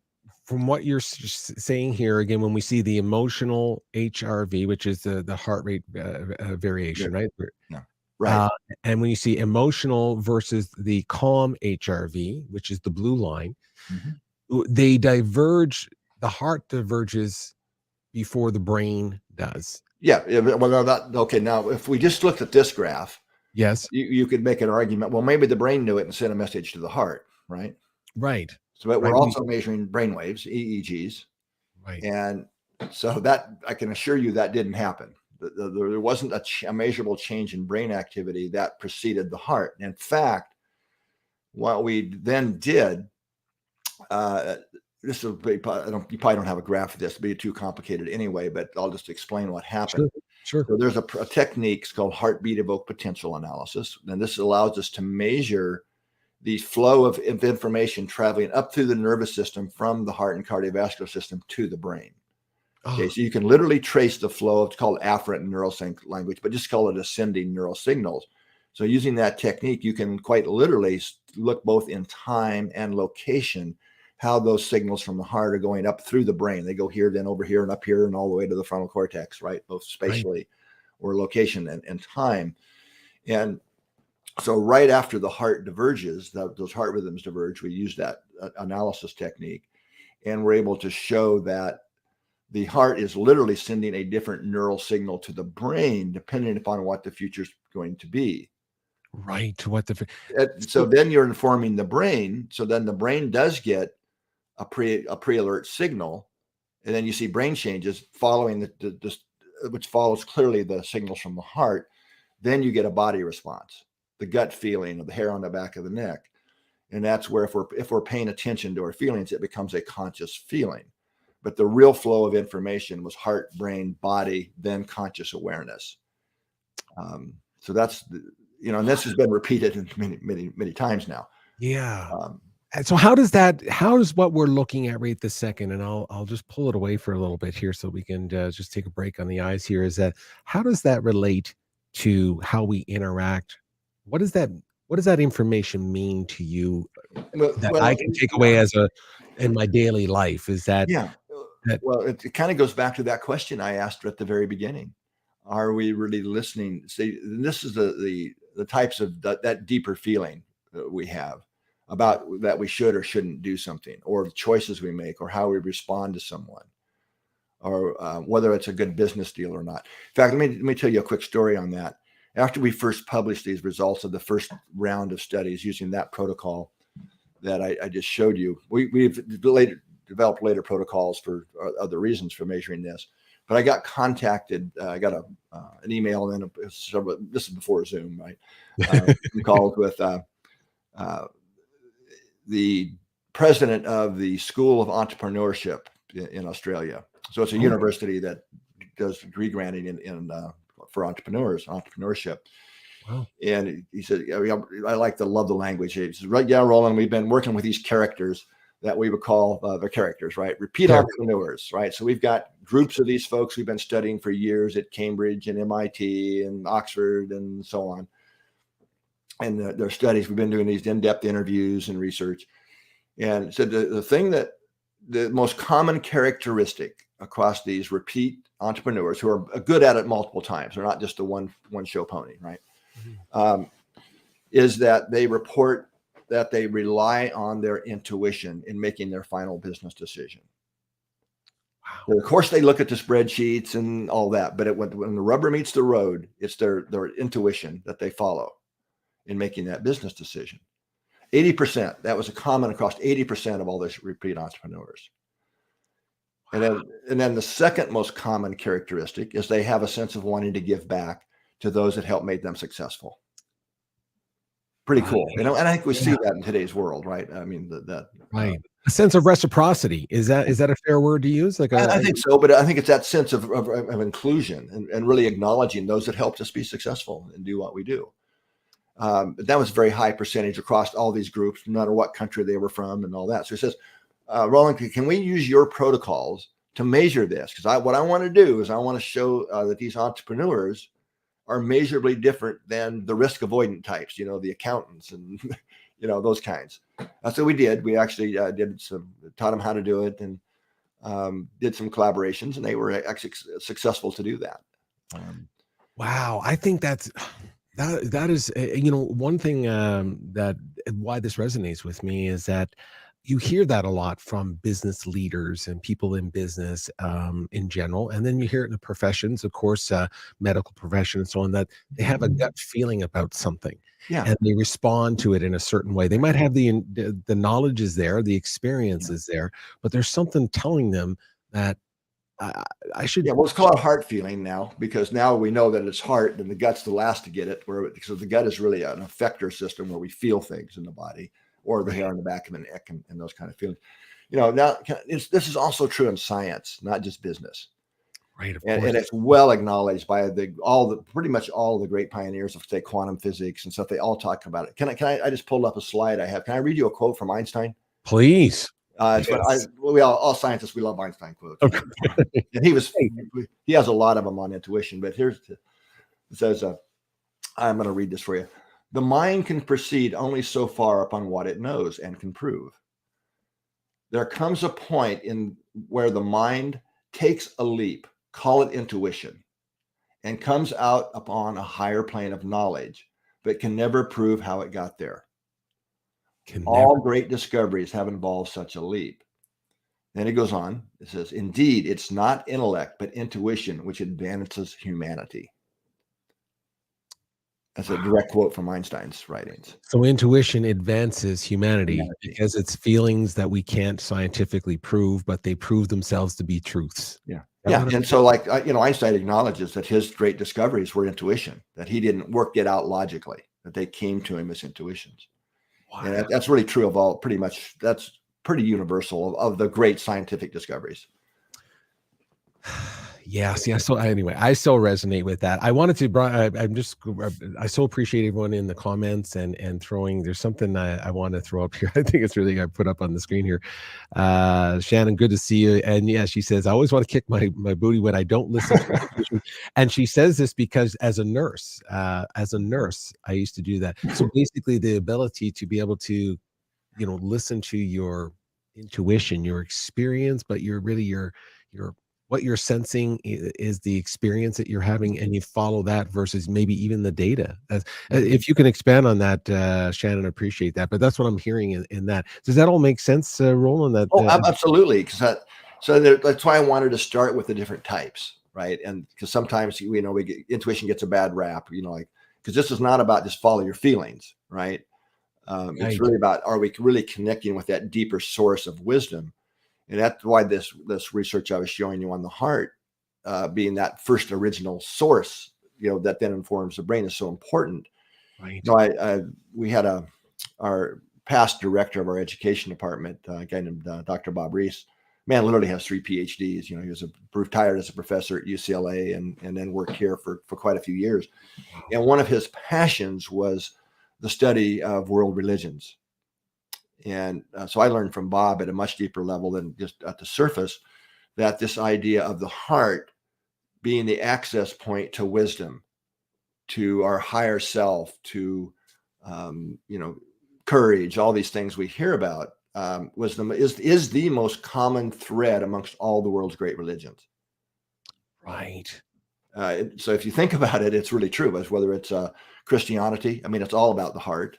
from what you're saying here, again, when we see the emotional HRV, which is the heart rate variation, right? Yeah. Right. And when you see emotional versus the calm HRV, which is the blue line, they diverge. The heart diverges before the brain does. Yeah. Well, okay. Now, if we just looked at this graph, yes, you could make an argument. Well, maybe the brain knew it and sent a message to the heart, right? Right. So we're also measuring brain waves, EEGs, right? And so that, I can assure you, that didn't happen. There wasn't a measurable change in brain activity that preceded the heart. In fact, what we then did, this will be, you probably don't have a graph for this, it'd be too complicated anyway, but I'll just explain what happened. Sure. So there's a technique, it's called heartbeat evoked potential analysis. And this allows us to measure the flow of information traveling up through the nervous system from the heart and cardiovascular system to the brain. Okay, so you can literally trace the flow. It's called afferent in neuroscience language, but just call it ascending neural signals. So using that technique, you can quite literally look both in time and location, how those signals from the heart are going up through the brain. They go here, then over here, and up here, and all the way to the frontal cortex, right? Both spatially or location and time. And so right after the heart diverges, those heart rhythms diverge, we use that analysis technique, and we're able to show that the heart is literally sending a different neural signal to the brain, depending upon what the future is going to be. Right. So then you're informing the brain. So then the brain does get a pre-alert signal, and then you see brain changes following which follows clearly the signals from the heart. Then you get a body response, the gut feeling of the hair on the back of the neck, and that's where if we're paying attention to our feelings, it becomes a conscious feeling. But the real flow of information was heart, brain, body, then conscious awareness. So that's, and this has been repeated many times now. Yeah. And so how does what we're looking at right this second, and I'll just pull it away for a little bit here so we can just take a break on the eyes here, is that how does that relate to how we interact? What does that information mean to you that I can take away in my daily life? Is that, well, it kind of goes back to that question I asked at the very beginning. Are we really listening? See, this is the types of that deeper feeling that we have about that we should or shouldn't do something, or the choices we make, or how we respond to someone, or whether it's a good business deal or not. In fact, let me tell you a quick story on that. After we first published these results of the first round of studies using that protocol that I just showed you, we've developed later protocols for other reasons for measuring this. But I got contacted. I got an email, and then this is before Zoom, right? Called with the president of the School of Entrepreneurship in Australia. So it's a university that does degree granting for entrepreneurship. Wow. And he said, I love the language. He says, right, yeah, Roland, we've been working with these characters that we would call the characters, right? Repeat entrepreneurs, right? So we've got groups of these folks we've been studying for years at Cambridge and MIT and Oxford and so on. And their studies, we've been doing these in-depth interviews and research. And so the most common characteristic across these repeat entrepreneurs who are good at it multiple times, they're not just a one show pony, right? Mm-hmm. Is that they report that they rely on their intuition in making their final business decision. Wow. Well, of course, they look at the spreadsheets and all that, but when the rubber meets the road, it's their intuition that they follow in making that business decision. 80%, that was a common across 80% of all those repeat entrepreneurs. Wow. And then the second most common characteristic is they have a sense of wanting to give back to those that helped make them successful. pretty cool. And I think we see that in today's world, right? I mean, right. A sense of reciprocity. Is that a fair word to use? Like I think so, but I think it's that sense of inclusion and really acknowledging those that helped us be successful and do what we do. That was a very high percentage across all these groups, no matter what country they were from and all that. So he says, Rollin, can we use your protocols to measure this? Because what I want to do is I want to show that these entrepreneurs are measurably different than the risk avoidant types, the accountants and, those kinds. So we did. We actually taught them how to do it and did some collaborations, and they were actually successful to do that. Wow. I think that is, one thing that why this resonates with me is that you hear that a lot from business leaders and people in business in general. And then you hear it in the professions, of course, medical profession and so on, that they have a gut feeling about something and they respond to it in a certain way. They might have the knowledge is there, the experience is there, but there's something telling them that I should. Yeah, well, it's called a heart feeling now, because now we know that it's heart and the gut's the last to get it. Because the gut is really an effector system where we feel things in the body, or the hair on the back of the neck and those kind of feelings. Now this is also true in science, not just business. Right. And it's well acknowledged by pretty much all the great pioneers of, say, quantum physics and stuff. They all talk about it. Can I just pulled up a slide I have. Can I read you a quote from Einstein? Please. Yes. All scientists, we love Einstein quotes. Okay. And he has a lot of them on intuition, but it says, I'm going to read this for you. The mind can proceed only so far upon what it knows and can prove. There comes a point where the mind takes a leap, call it intuition, and comes out upon a higher plane of knowledge, but can never prove how it got there. All great discoveries have involved such a leap. Then it goes on. It says, indeed, it's not intellect, but intuition which advances humanity. That's a direct quote from Einstein's writings. So intuition advances humanity because it's feelings that we can't scientifically prove, but they prove themselves to be truths. Yeah. Yeah. And so Einstein acknowledges that his great discoveries were intuition, that he didn't work it out logically, that they came to him as intuitions. Wow. And that's really true of all, pretty much, that's pretty universal of the great scientific discoveries. Yes. Yeah. So anyway, I so resonate with that. I wanted to, I so appreciate everyone in the comments and throwing, there's something I want to throw up here. I think it's really, I put up on the screen here. Shannon, good to see you. And yeah, she says, I always want to kick my booty when I don't listen to and she says this because as a nurse, I used to do that. So basically the ability to be able to, listen to your intuition, your experience, but what you're sensing is the experience that you're having, and you follow that versus maybe even the data. If you can expand on that, Shannon, I appreciate that. But that's what I'm hearing in that. Does that all make sense, Roland? Absolutely. That's why I wanted to start with the different types, right? And because sometimes intuition gets a bad rap, because this is not about just follow your feelings, right? It's really about, are we really connecting with that deeper source of wisdom? And that's why this research I was showing you on the heart, being that first original source, that then informs the brain, is so important. Right. We had our past director of our education department, a guy named Dr. Bob Reese. Man, literally has 3 PhDs. He was retired as a professor at UCLA and then worked here for quite a few years. Wow. And one of his passions was the study of world religions. And so I learned from Bob at a much deeper level than just at the surface, that this idea of the heart being the access point to wisdom, to our higher self, to, courage, all these things we hear about, wisdom is the most common thread amongst all the world's great religions. Right. So if you think about it, it's really true. But whether it's Christianity, it's all about the heart,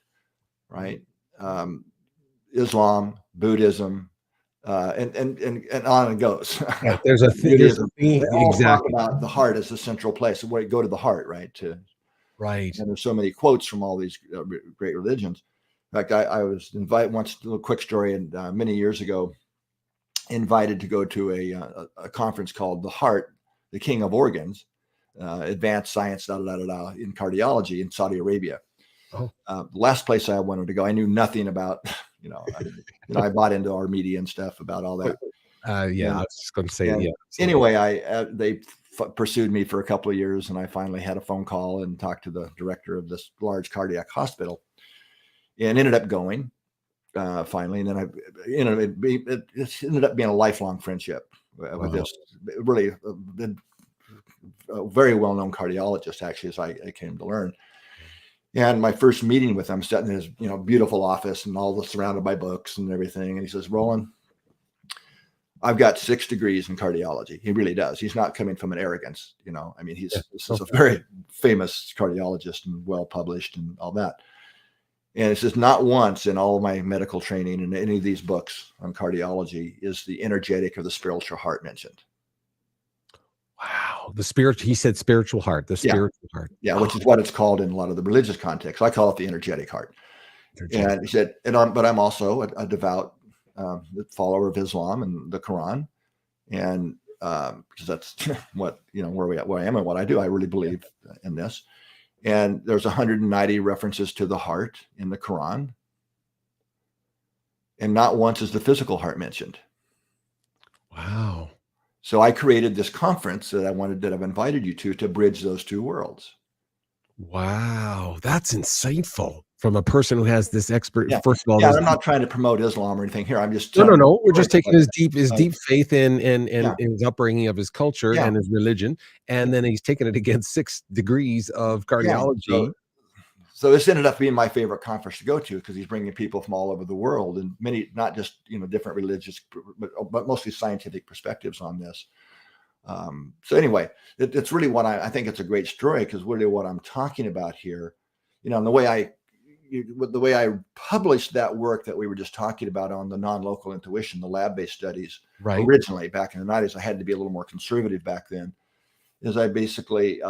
right? Islam, Buddhism, and on it goes. Yeah, there's a thing. They all talk about the heart as the central place. Where you go to the heart, right? Right. And there's so many quotes from all these great religions. In fact, I was invited once. A little quick story, and many years ago, invited to go to a conference called "The Heart, the King of Organs," advanced science, in cardiology in Saudi Arabia. Oh, Last place I wanted to go, I knew nothing about, I bought into our media and stuff about all that. yeah, And- I was just going to say, and yeah. Anyway, they pursued me for a couple of years, and I finally had a phone call and talked to the director of this large cardiac hospital, and ended up going finally. And then it ended up being a lifelong friendship with this really a very well-known cardiologist, actually, as I came to learn. And my first meeting with him, sitting in his beautiful office and all surrounded by books and everything, and he says, "Rollin, I've got 6 degrees in cardiology." He really does. He's not coming from an arrogance, I mean, this is a very famous cardiologist and well published and all that. And it says, not once in all of my medical training in any of these books on cardiology is the energetic or the spiritual heart mentioned. Wow. He said spiritual heart, the spiritual heart. Yeah, which is what it's called in a lot of the religious contexts. I call it the energetic heart. And he said, but I'm also a devout follower of Islam and the Quran. And because that's what, where I am and what I do. I really believe in this. And there's 190 references to the heart in the Quran. And not once is the physical heart mentioned. Wow. So I created this conference that I've invited you to bridge those two worlds. Wow. That's insightful from a person who has this expert. Yeah. First of all, I'm not trying to promote Islam or anything here. I'm just no. We're just taking his deep faith in his upbringing of his culture and his religion, and then he's taken it against 6 degrees of cardiology. So this ended up being my favorite conference to go to, because he's bringing people from all over the world, and many, not just different religious, but mostly scientific perspectives on this. So anyway, it's really what I think it's a great story, because really what I'm talking about here, and the way I published that work that we were just talking about on the non-local intuition, the lab-based studies, originally back in the 90s, I had to be a little more conservative back then, is I basically,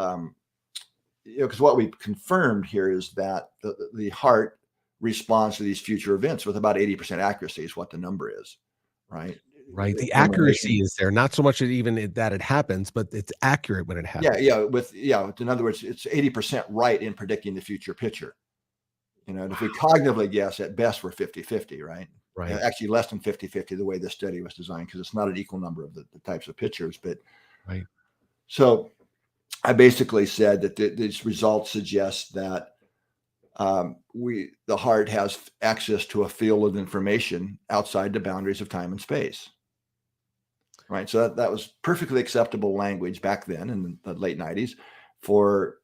because what we confirmed here is that the heart responds to these future events with about 80% accuracy is what the number is, right? Right. The accuracy is there, not so much even that it happens, but it's accurate when it happens. In other words, it's 80% right in predicting the future picture. And if we cognitively guess, at best, we're 50-50, right? Right. Actually, less than 50-50 the way the study was designed, because it's not an equal number of the types of pictures. But right. So I basically said that these results suggest that the heart has access to a field of information outside the boundaries of time and space. Right. So that was perfectly acceptable language back then in the late 90s for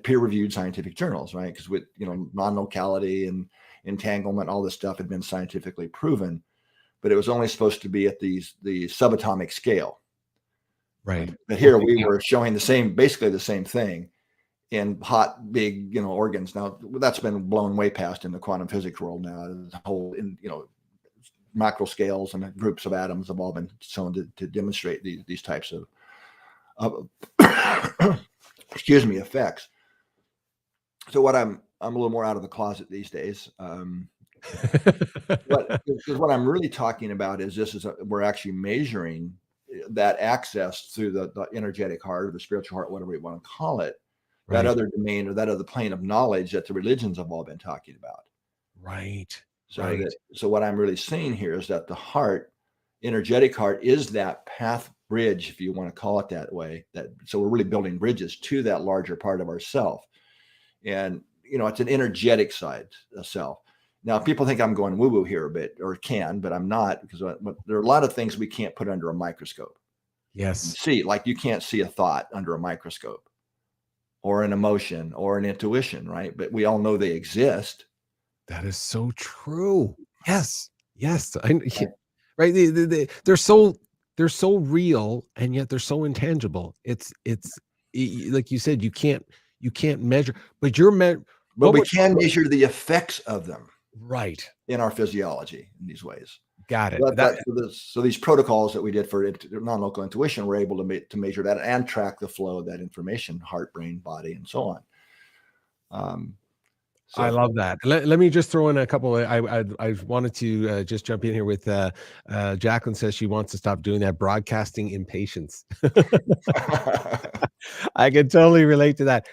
peer-reviewed scientific journals, right? Because with non-locality and entanglement, all this stuff had been scientifically proven, but it was only supposed to be at the subatomic scale. Right. But here we were showing basically the same thing in hot, big, organs. Now that's been blown way past in the quantum physics world now. The whole, macro scales and groups of atoms have all been shown to demonstrate these types of effects. So what I'm a little more out of the closet these days. What I'm really talking about is we're actually measuring that access through the energetic heart or the spiritual heart, whatever you want to call it, that other domain or that other plane of knowledge that the religions have all been talking about. Right. So what I'm really saying here is that the heart, energetic heart, is that path bridge, if you want to call it that way. So we're really building bridges to that larger part of ourself. And, it's an energetic side of self. Now, people think I'm going woo-woo here a bit, or can, but I'm not, because there are a lot of things we can't put under a microscope. Yes. Like you can't see a thought under a microscope, or an emotion, or an intuition, right? But we all know they exist. That is so true. Yes. Right. They're so real, and yet they're so intangible. It's like you said, you can't measure, but we can measure the effects of them. Right. In our physiology in these ways. Got it. So these protocols that we did for non-local intuition were able to measure that and track the flow of that information, heart, brain, body, and so on. So I love that. Let me just throw in a couple of, I wanted to just jump in here with Jacqueline says she wants to stop doing that broadcasting impatience. I can totally relate to that.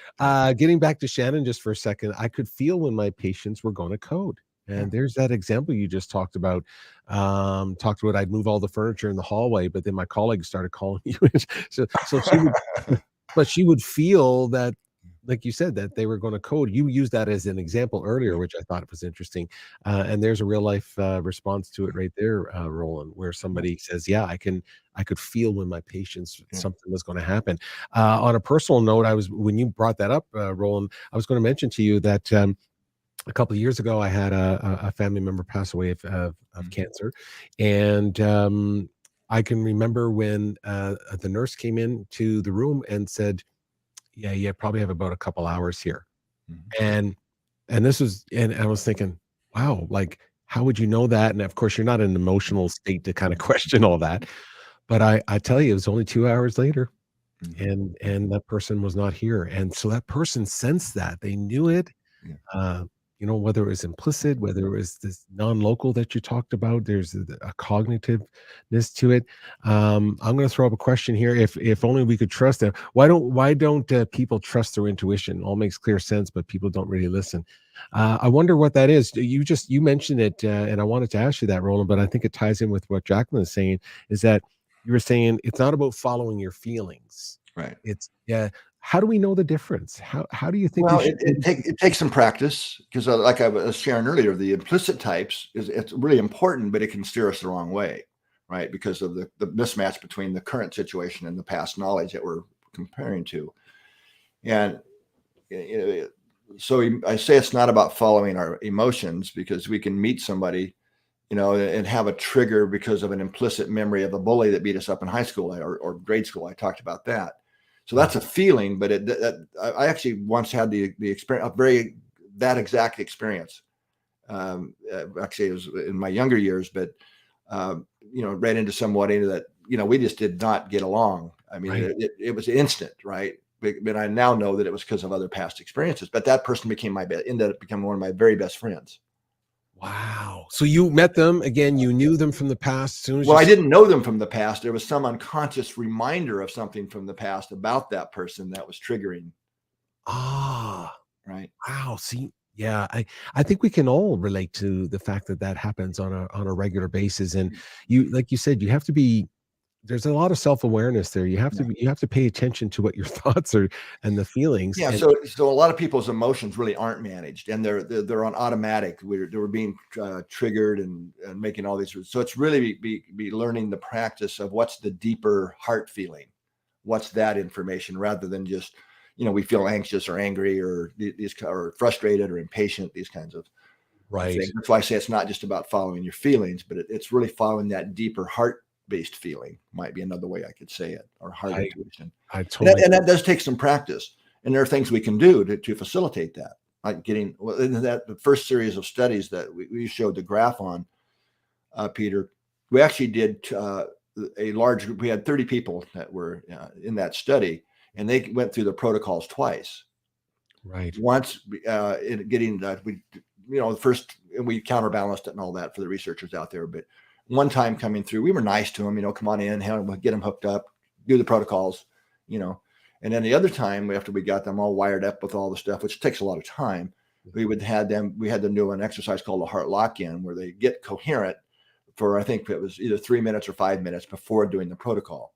Getting back to Shannon just for a second, I could feel when my patients were going to code. And there's that example you just talked about. I'd move all the furniture in the hallway, but then my colleagues started calling you. so she would, but she would feel that, like you said, that they were going to code. You used that as an example earlier, which I thought was interesting. And there's a real life response to it right there, Roland, where somebody says, yeah, I could feel when my patients, something was going to happen. On a personal note, when you brought that up, Roland, I was going to mention to you that a couple of years ago, I had a family member pass away of cancer. And I can remember when the nurse came into the room and said, yeah, you probably have about a couple hours here. And this was, and I was thinking, wow, like, how would you know that? And of course, you're not in an emotional state to kind of question all that. But I tell you, it was only 2 hours later, and that person was not here. And so that person sensed that. They knew it. Whether it was implicit, whether it was this non-local that you talked about, there's a cognitiveness to it. I'm going to throw up a question here. If only we could trust them. Why don't people trust their intuition? All makes clear sense, but people don't really listen. I wonder what that is. You mentioned it, and I wanted to ask you that, Roland, but I think it ties in with what Jacqueline is saying, is that you were saying it's not about following your feelings. Right. It's how do we know the difference? How do you think? Well, it takes some practice, because like I was sharing earlier, the implicit types it's really important, but it can steer us the wrong way, right? Because of the mismatch between the current situation and the past knowledge that we're comparing to. And so I say it's not about following our emotions, because we can meet somebody, and have a trigger because of an implicit memory of a bully that beat us up in high school or grade school. I talked about that. So that's a feeling, but I actually once had the experience, that exact experience. Actually, it was in my younger years, but ran into somebody that we just did not get along. I mean, right. it was instant, right? But I now know that it was because of other past experiences. But that person ended up becoming one of my very best friends. Wow. So you met them again, you knew them from the past. I didn't know them from the past. There was some unconscious reminder of something from the past about that person that was triggering. Right. Wow. See, yeah, I think we can all relate to the fact that happens on a regular basis. And like you said, there's a lot of self-awareness there. You have to pay attention to what your thoughts are and the feelings. Yeah. So a lot of people's emotions really aren't managed, and they're on automatic. We're being triggered and making all these. So it's really be learning the practice of what's the deeper heart feeling, what's that information, rather than just, we feel anxious or angry or or frustrated or impatient, these kinds of things. That's why I say it's not just about following your feelings, but it's really following that deeper heart-based feeling, might be another way I could say it, or heart intuition. And that does take some practice, and there are things we can do to facilitate that, like in the first series of studies that we showed the graph on, Peter. We actually did a large group. We had 30 people that were in that study, and they went through the protocols twice. Right. Once getting that, first we counterbalanced it and all that for the researchers out there, but one time coming through, we were nice to them, come on in, get them hooked up, do the protocols, and then the other time, after we got them all wired up with all the stuff, which takes a lot of time, we had them do an exercise called a heart lock-in, where they get coherent for, I think it was either 3 minutes or 5 minutes before doing the protocol.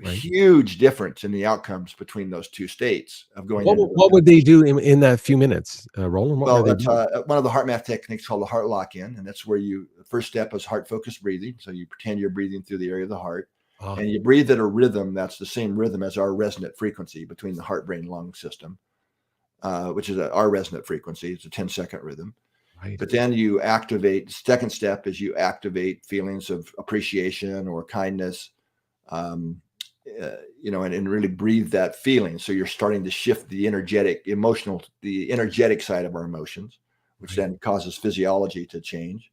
Right. Huge difference in the outcomes between those two states of going. What would they do in that few minutes, Roland? That's one of the HeartMath techniques called the heart lock-in, and that's where the first step is heart-focused breathing. So you pretend you're breathing through the area of the heart, and you breathe at a rhythm that's the same rhythm as our resonant frequency between the heart, brain, lung system, which is our resonant frequency. It's a 10-second rhythm. Right. But then you activate. Second step is you activate feelings of appreciation or kindness. And really breathe that feeling. So you're starting to shift the energetic side of our emotions, which then causes physiology to change.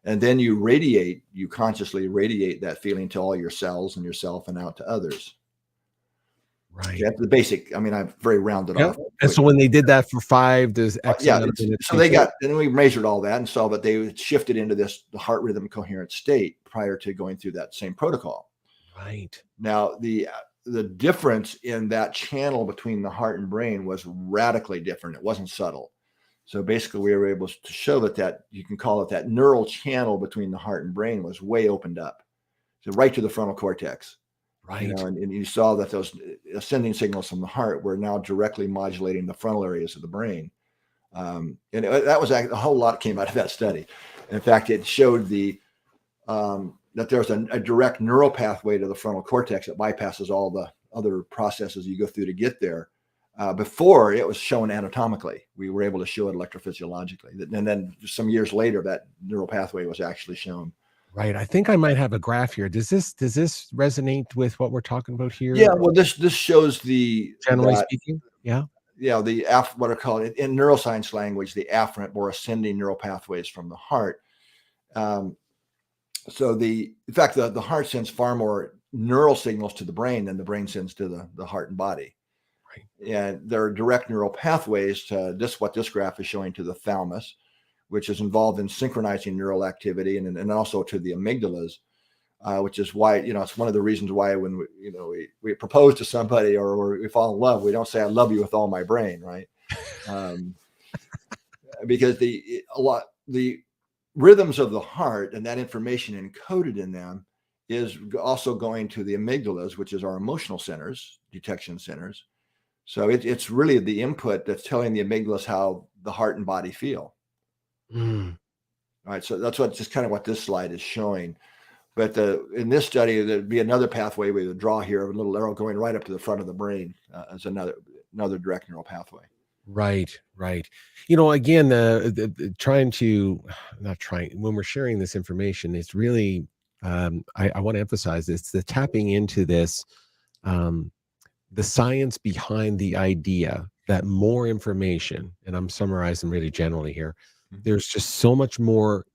And then you consciously radiate that feeling to all your cells and yourself and out to others. Right. That's the basic. I mean, I've very rounded Yeah. off. And so when they did that for 5, does X Yeah, amount of minutes so they before? got, and we measured all that and saw that they shifted into the heart rhythm coherent state prior to going through that same protocol. Right. Now, the difference in that channel between the heart and brain was radically different. It wasn't subtle. So basically, we were able to show that you can call it that neural channel between the heart and brain was way opened up, so right to the frontal cortex. Right. You know, and you saw that those ascending signals from the heart were now directly modulating the frontal areas of the brain. And that was a whole lot came out of that study. In fact, it showed that there's a direct neural pathway to the frontal cortex that bypasses all the other processes you go through to get there. Before it was shown anatomically, we were able to show it electrophysiologically. And then some years later, that neural pathway was actually shown. Right. I think I might have a graph here. Does this resonate with what we're talking about here? Yeah. Well, this shows generally speaking. Yeah. Yeah. What are called in neuroscience language, the afferent or ascending neural pathways from the heart. So in fact, the heart sends far more neural signals to the brain than the brain sends to the heart and body. Right. And there are direct neural pathways to what this graph is showing to the thalamus, which is involved in synchronizing neural activity, and also to the amygdalas, which is why, it's one of the reasons why when we propose to somebody or we fall in love, we don't say, "I love you with all my brain," right? Because the rhythms of the heart and that information encoded in them is also going to the amygdalas, which is our emotional centers, detection centers. So it's really the input that's telling the amygdalas how the heart and body feel. All right, so that's just kind of what this slide is showing. But in this study, there'd be another pathway we would draw here, a little arrow going right up to the front of the brain as another direct neural pathway. Right. Again, when we're sharing this information, it's really, I want to emphasize it's the tapping into this, the science behind the idea that more information, and I'm summarizing really generally here, there's just so much more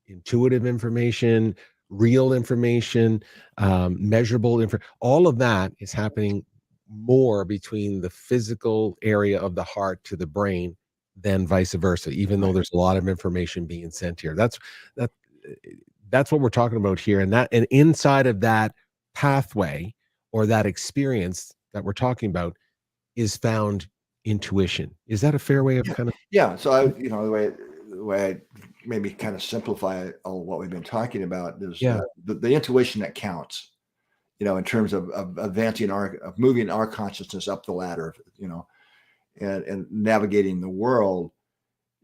intuitive information, real information, measurable information. All of that is happening more between the physical area of the heart to the brain than vice versa, even though there's a lot of information being sent here. That's what we're talking about here. And inside of that pathway or that experience that we're talking about is found intuition. Is that a fair way of kind of? Yeah. So the way I maybe kind of simplify all what we've been talking about is the intuition that counts, in terms of advancing moving our consciousness up the ladder, and navigating the world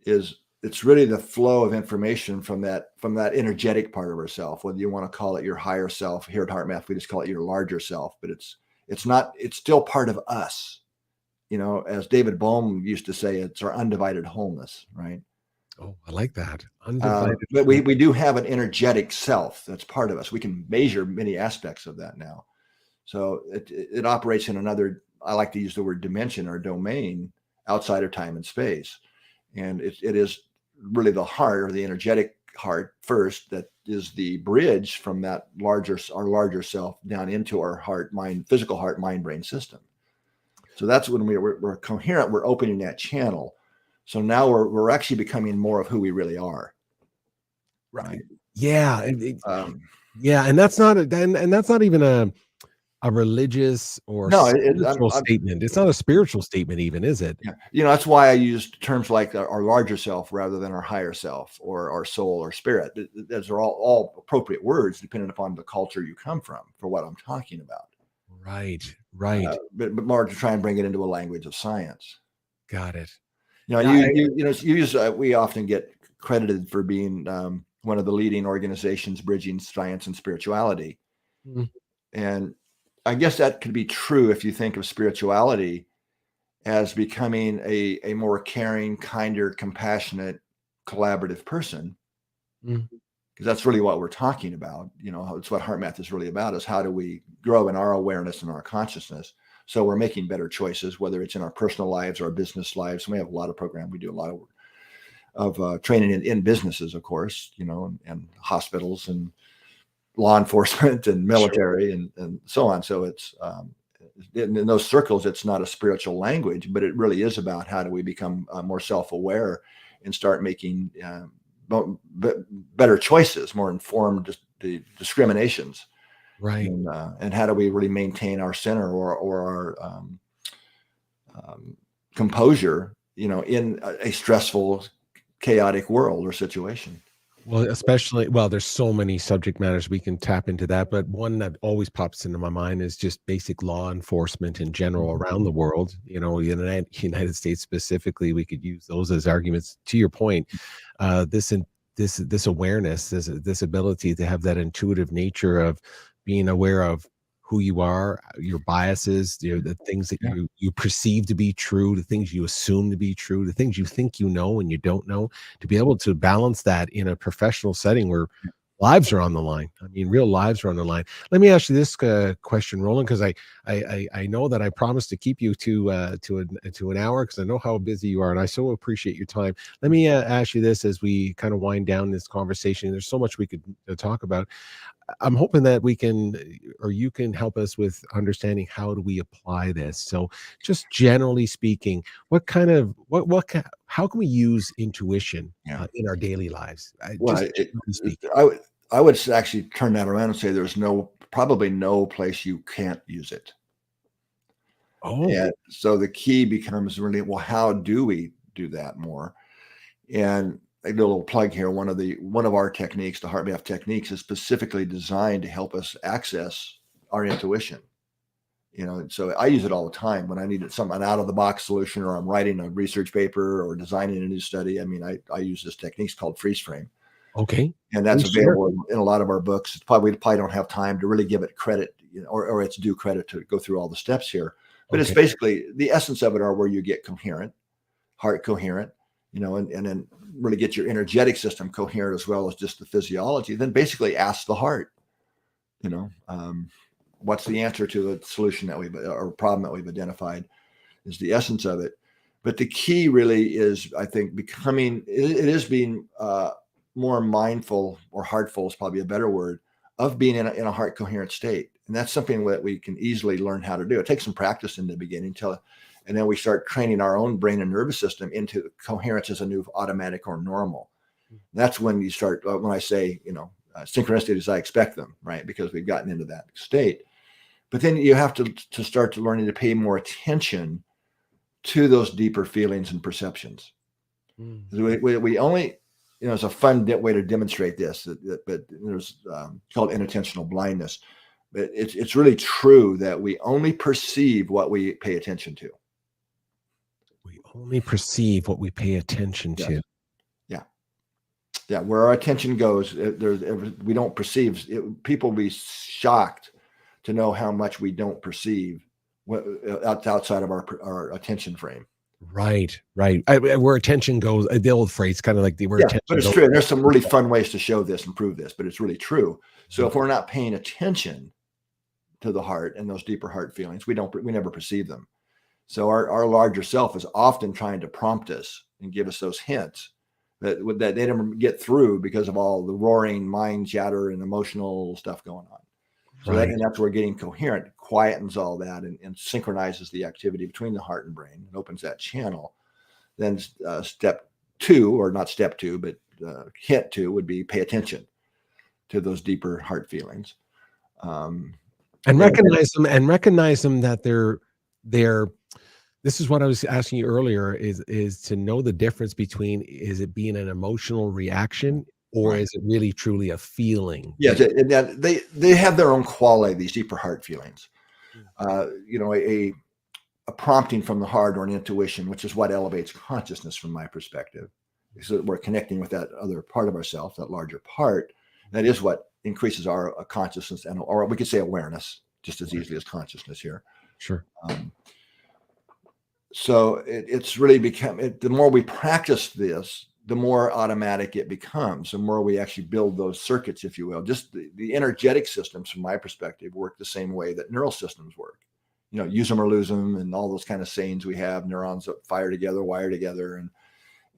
it's really the flow of information from that energetic part of ourself, whether you want to call it your higher self. Here at HeartMath, we just call it your larger self, but it's still part of us. As David Bohm used to say, it's our undivided wholeness, right? Oh, I like that. Undivided. But we do have an energetic self that's part of us. We can measure many aspects of that now. So it operates in another, I like to use the word dimension or domain outside of time and space. And it is really the heart, or the energetic heart first, that is the bridge from that our larger self down into our physical heart, mind, brain system. So that's when we're coherent, we're opening that channel. So now we're actually becoming more of who we really are. Right. Yeah. And that's not even a religious or spiritual statement. It's not a spiritual statement even, is it? Yeah. That's why I used terms like our larger self rather than our higher self or our soul or spirit. Those are all appropriate words depending upon the culture you come from for what I'm talking about. Right. But more to try and bring it into a language of science. Got it. We often get credited for being one of the leading organizations bridging science and spirituality. Mm-hmm. And I guess that could be true if you think of spirituality as becoming a more caring, kinder, compassionate, collaborative person. Because that's really what we're talking about. It's what HeartMath is really about, is how do we grow in our awareness and our consciousness so we're making better choices, whether it's in our personal lives or our business lives. And we have a lot of programs. We do a lot of training in businesses, of course, and hospitals and law enforcement and military and so on. So in those circles, it's not a spiritual language, but it really is about how do we become more self-aware and start making better choices, more informed discriminations. Right. And how do we really maintain our center or our composure, in a stressful, chaotic world or situation. Well, there's so many subject matters we can tap into that, but one that always pops into my mind is just basic law enforcement in general around the world. In the United States specifically, we could use those as arguments. To your point, this awareness, this ability to have that intuitive nature of being aware of who you are, your biases, the things that you perceive to be true, the things you assume to be true, the things you think you know and you don't know, to be able to balance that in a professional setting where lives are on the line. I mean, real lives are on the line. Let me ask you this question, Roland, because I know that I promised to keep you to an hour, because I know how busy you are, and I so appreciate your time. Let me ask you this as we kind of wind down this conversation. There's so much we could talk about. I'm hoping that we can, or you can help us with understanding how do we apply this. So just generally speaking, how can we use intuition in our daily lives? I would actually turn that around and say there's probably no place you can't use it. Oh, and so the key becomes really, well, how do we do that more? And I do a little plug here. One of our techniques, the HeartMath techniques, is specifically designed to help us access our intuition. So I use it all the time when I need an out of the box solution, or I'm writing a research paper or designing a new study. I mean, I use this technique called freeze frame. Okay. And that's available in a lot of our books. We probably don't have time to really give it credit, or its due credit to go through all the steps here. But it's basically, the essence of it are where you get heart coherent, and then really get your energetic system coherent as well as just the physiology. Then basically ask the heart, what's the answer to the solution or problem that we've identified, is the essence of it. But the key really is, I think, being more mindful, or heartful is probably a better word, of being in a heart coherent state. And that's something that we can easily learn how to do. It takes some practice in the beginning and then we start training our own brain and nervous system into coherence as a new automatic or normal. That's when you start, when I say, synchronicity as I expect them, right? Because we've gotten into that state. But then you have to start to learning to pay more attention to those deeper feelings and perceptions. We only, it's a fun way to demonstrate this, but there's called inattentional blindness. But it's really true that we only perceive what we pay attention to. We only perceive what we pay attention to. Yeah. Where our attention goes, we don't perceive. People will be shocked to know how much we don't perceive outside of our attention frame. Right. Where attention goes, the old phrase, kind of like attention. But it's true. There's some really fun ways to show this and prove this, but it's really true. So if we're not paying attention to the heart and those deeper heart feelings, we never perceive them. So our larger self is often trying to prompt us and give us those hints that they don't get through because of all the roaring mind chatter and emotional stuff going on. So that's where getting coherent quietens all that and synchronizes the activity between the heart and brain and opens that channel. Then step two, or not step two, but hint two would be pay attention to those deeper heart feelings. And recognize them that they're this is what I was asking you earlier, is to know the difference between, is it being an emotional reaction, or is it really truly a feeling? Yeah, and they have their own quality, these deeper heart feelings. A prompting from the heart, or an intuition, which is what elevates consciousness from my perspective. So we're connecting with that other part of ourselves, that larger part. That is what increases our consciousness, or we could say awareness, just as easily as consciousness here. Sure. So it's really the more we practice this, the more automatic it becomes, the more we actually build those circuits, if you will. Just the energetic systems, from my perspective, work the same way that neural systems work. Use them or lose them, and all those kind of sayings we have, neurons that fire together, wire together.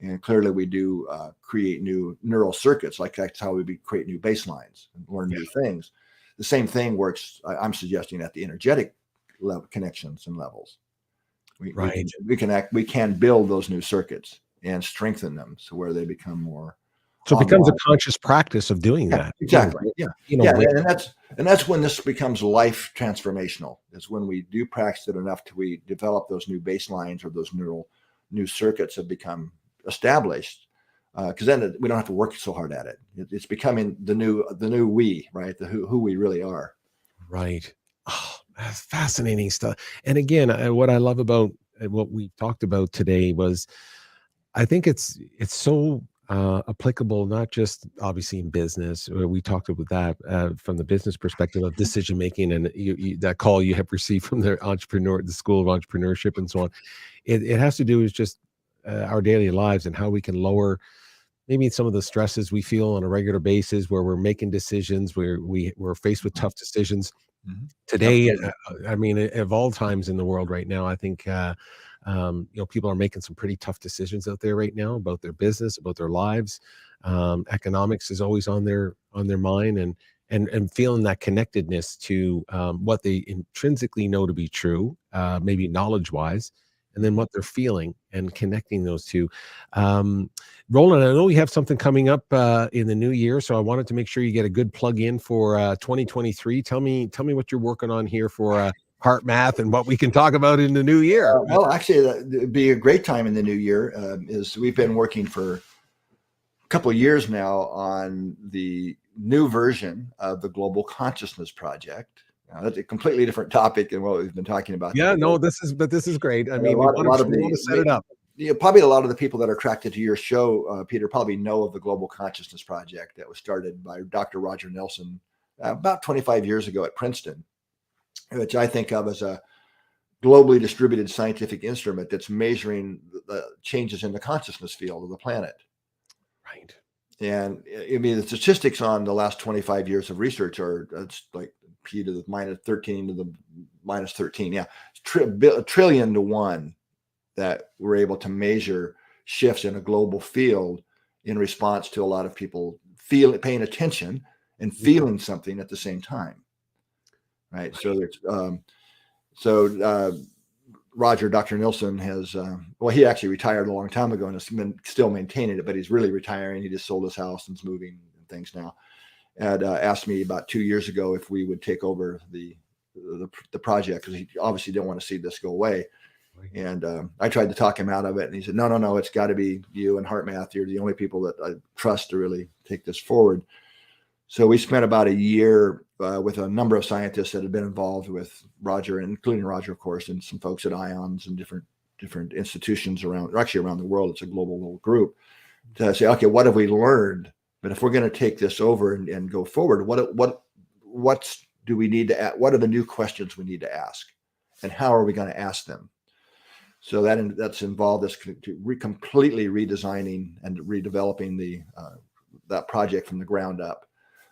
And clearly we do create new neural circuits. Like that's how we create new baselines and learn new things. The same thing works, I'm suggesting, at the energetic level connections and levels. Right. We can build those new circuits and strengthen them so where they become more. So it becomes a online. conscious practice of doing Yeah, that. exactly. Yeah. You know, Yeah, with- and that's when this becomes life transformational. Is when we do practice it enough till we develop those new baselines or those new circuits have become established. Because then we don't have to work so hard at it. It's becoming the new we, right? Who we really are. Right. Oh, that's fascinating stuff. And again, what I love about what we talked about today was, I think it's so applicable, not just obviously in business. We talked about that from the business perspective of decision making, and that call you have received from the School of Entrepreneurship, and so on. It has to do with just our daily lives and how we can lower maybe some of the stresses we feel on a regular basis, where we're making decisions, where we're faced with tough decisions. Mm-hmm. Today, I mean, of all times in the world right now, I think people are making some pretty tough decisions out there right now about their business, about their lives. Economics is always on their mind, and feeling that connectedness to what they intrinsically know to be true, maybe knowledge wise, and then what they're feeling, and connecting those two. Roland, I know you have something coming up in the new year, so I wanted to make sure you get a good plug in for 2023. Tell me what you're working on here for HeartMath, and what we can talk about in the new year. Well, actually, it'd be a great time in the new year. Is we've been working for a couple of years now on the new version of the Global Consciousness Project. That's a completely different topic than what we've been talking about. Yeah, no, this is great. I mean, we want to set it up. Probably a lot of the people that are attracted to your show, Peter, probably know of the Global Consciousness Project that was started by Dr. Roger Nelson about 25 years ago at Princeton, which I think of as a globally distributed scientific instrument that's measuring the changes in the consciousness field of the planet. Right. And I mean, the statistics on the last 25 years of research are it's like P to the minus 13 to the minus 13. Yeah. A trillion to one that we're able to measure shifts in a global field in response to a lot of people paying attention and feeling something at the same time. Right. So Roger, Dr. Nelson has, he actually retired a long time ago and has been still maintaining it, but he's really retiring. He just sold his house and is moving and things now. And asked me about 2 years ago if we would take over the project, because he obviously didn't want to see this go away. Right. And I tried to talk him out of it, and he said, no, it's got to be you and HeartMath. You're the only people that I trust to really take this forward. So we spent about a year with a number of scientists that had been involved with Roger, including Roger, of course, and some folks at IONS and different institutions around the world. It's a global little group to say, okay, what have we learned? But if we're going to take this over and go forward, what do we need to ask? What are the new questions we need to ask, and how are we going to ask them? So that's involved us completely redesigning and redeveloping that project from the ground up.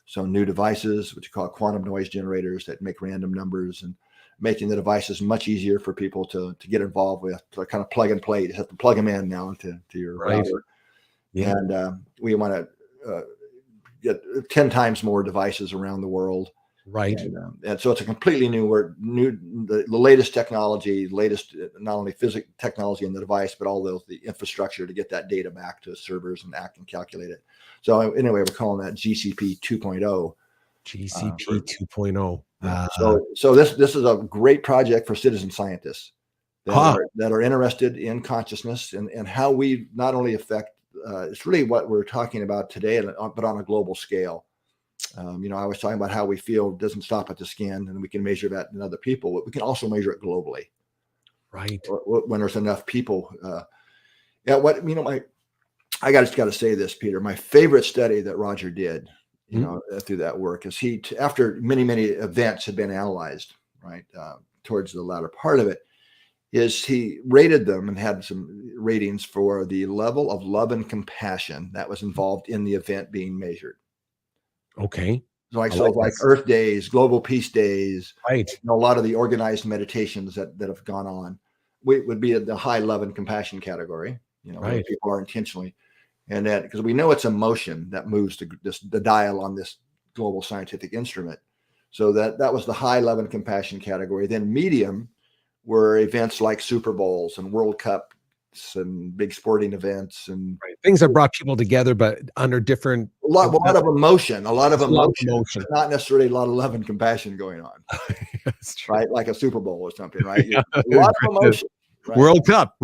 So new devices, which you call quantum noise generators, that make random numbers, and making the devices much easier for people to get involved with, to kind of plug and play. You just have to plug them in now to your router. Yeah. And we want to get 10 times more devices around the world. Right. And so it's a completely the latest technology, not only physics technology in the device, but all the infrastructure to get that data back to servers and act and calculate it. So anyway, we're calling that GCP 2.0. GCP 2.0. So this is a great project for citizen scientists that are interested in consciousness and how we not only affect. It's really what we're talking about today, but on a global scale. I was talking about how we feel doesn't stop at the skin, and we can measure that in other people. But we can also measure it globally, right? When there's enough people. I just got to say this, Peter. My favorite study that Roger did, through that work, is after many events had been analyzed, right, towards the latter part of it, is he rated them and had some ratings for the level of love and compassion that was involved in the event being measured. Okay. Like Earth Days, Global Peace Days, right? A lot of the organized meditations that have gone on, would be at the high love and compassion category. Right. Where people are intentionally, and that because we know it's emotion that moves the dial on this global scientific instrument. So that was the high love and compassion category. Then medium were events like Super Bowls and World Cups and big sporting events and things that brought people together, but under different. A lot of emotion, not necessarily a lot of love and compassion going on. That's true. Right, like a Super Bowl or something, right? A lot of emotion. Right? World Cup,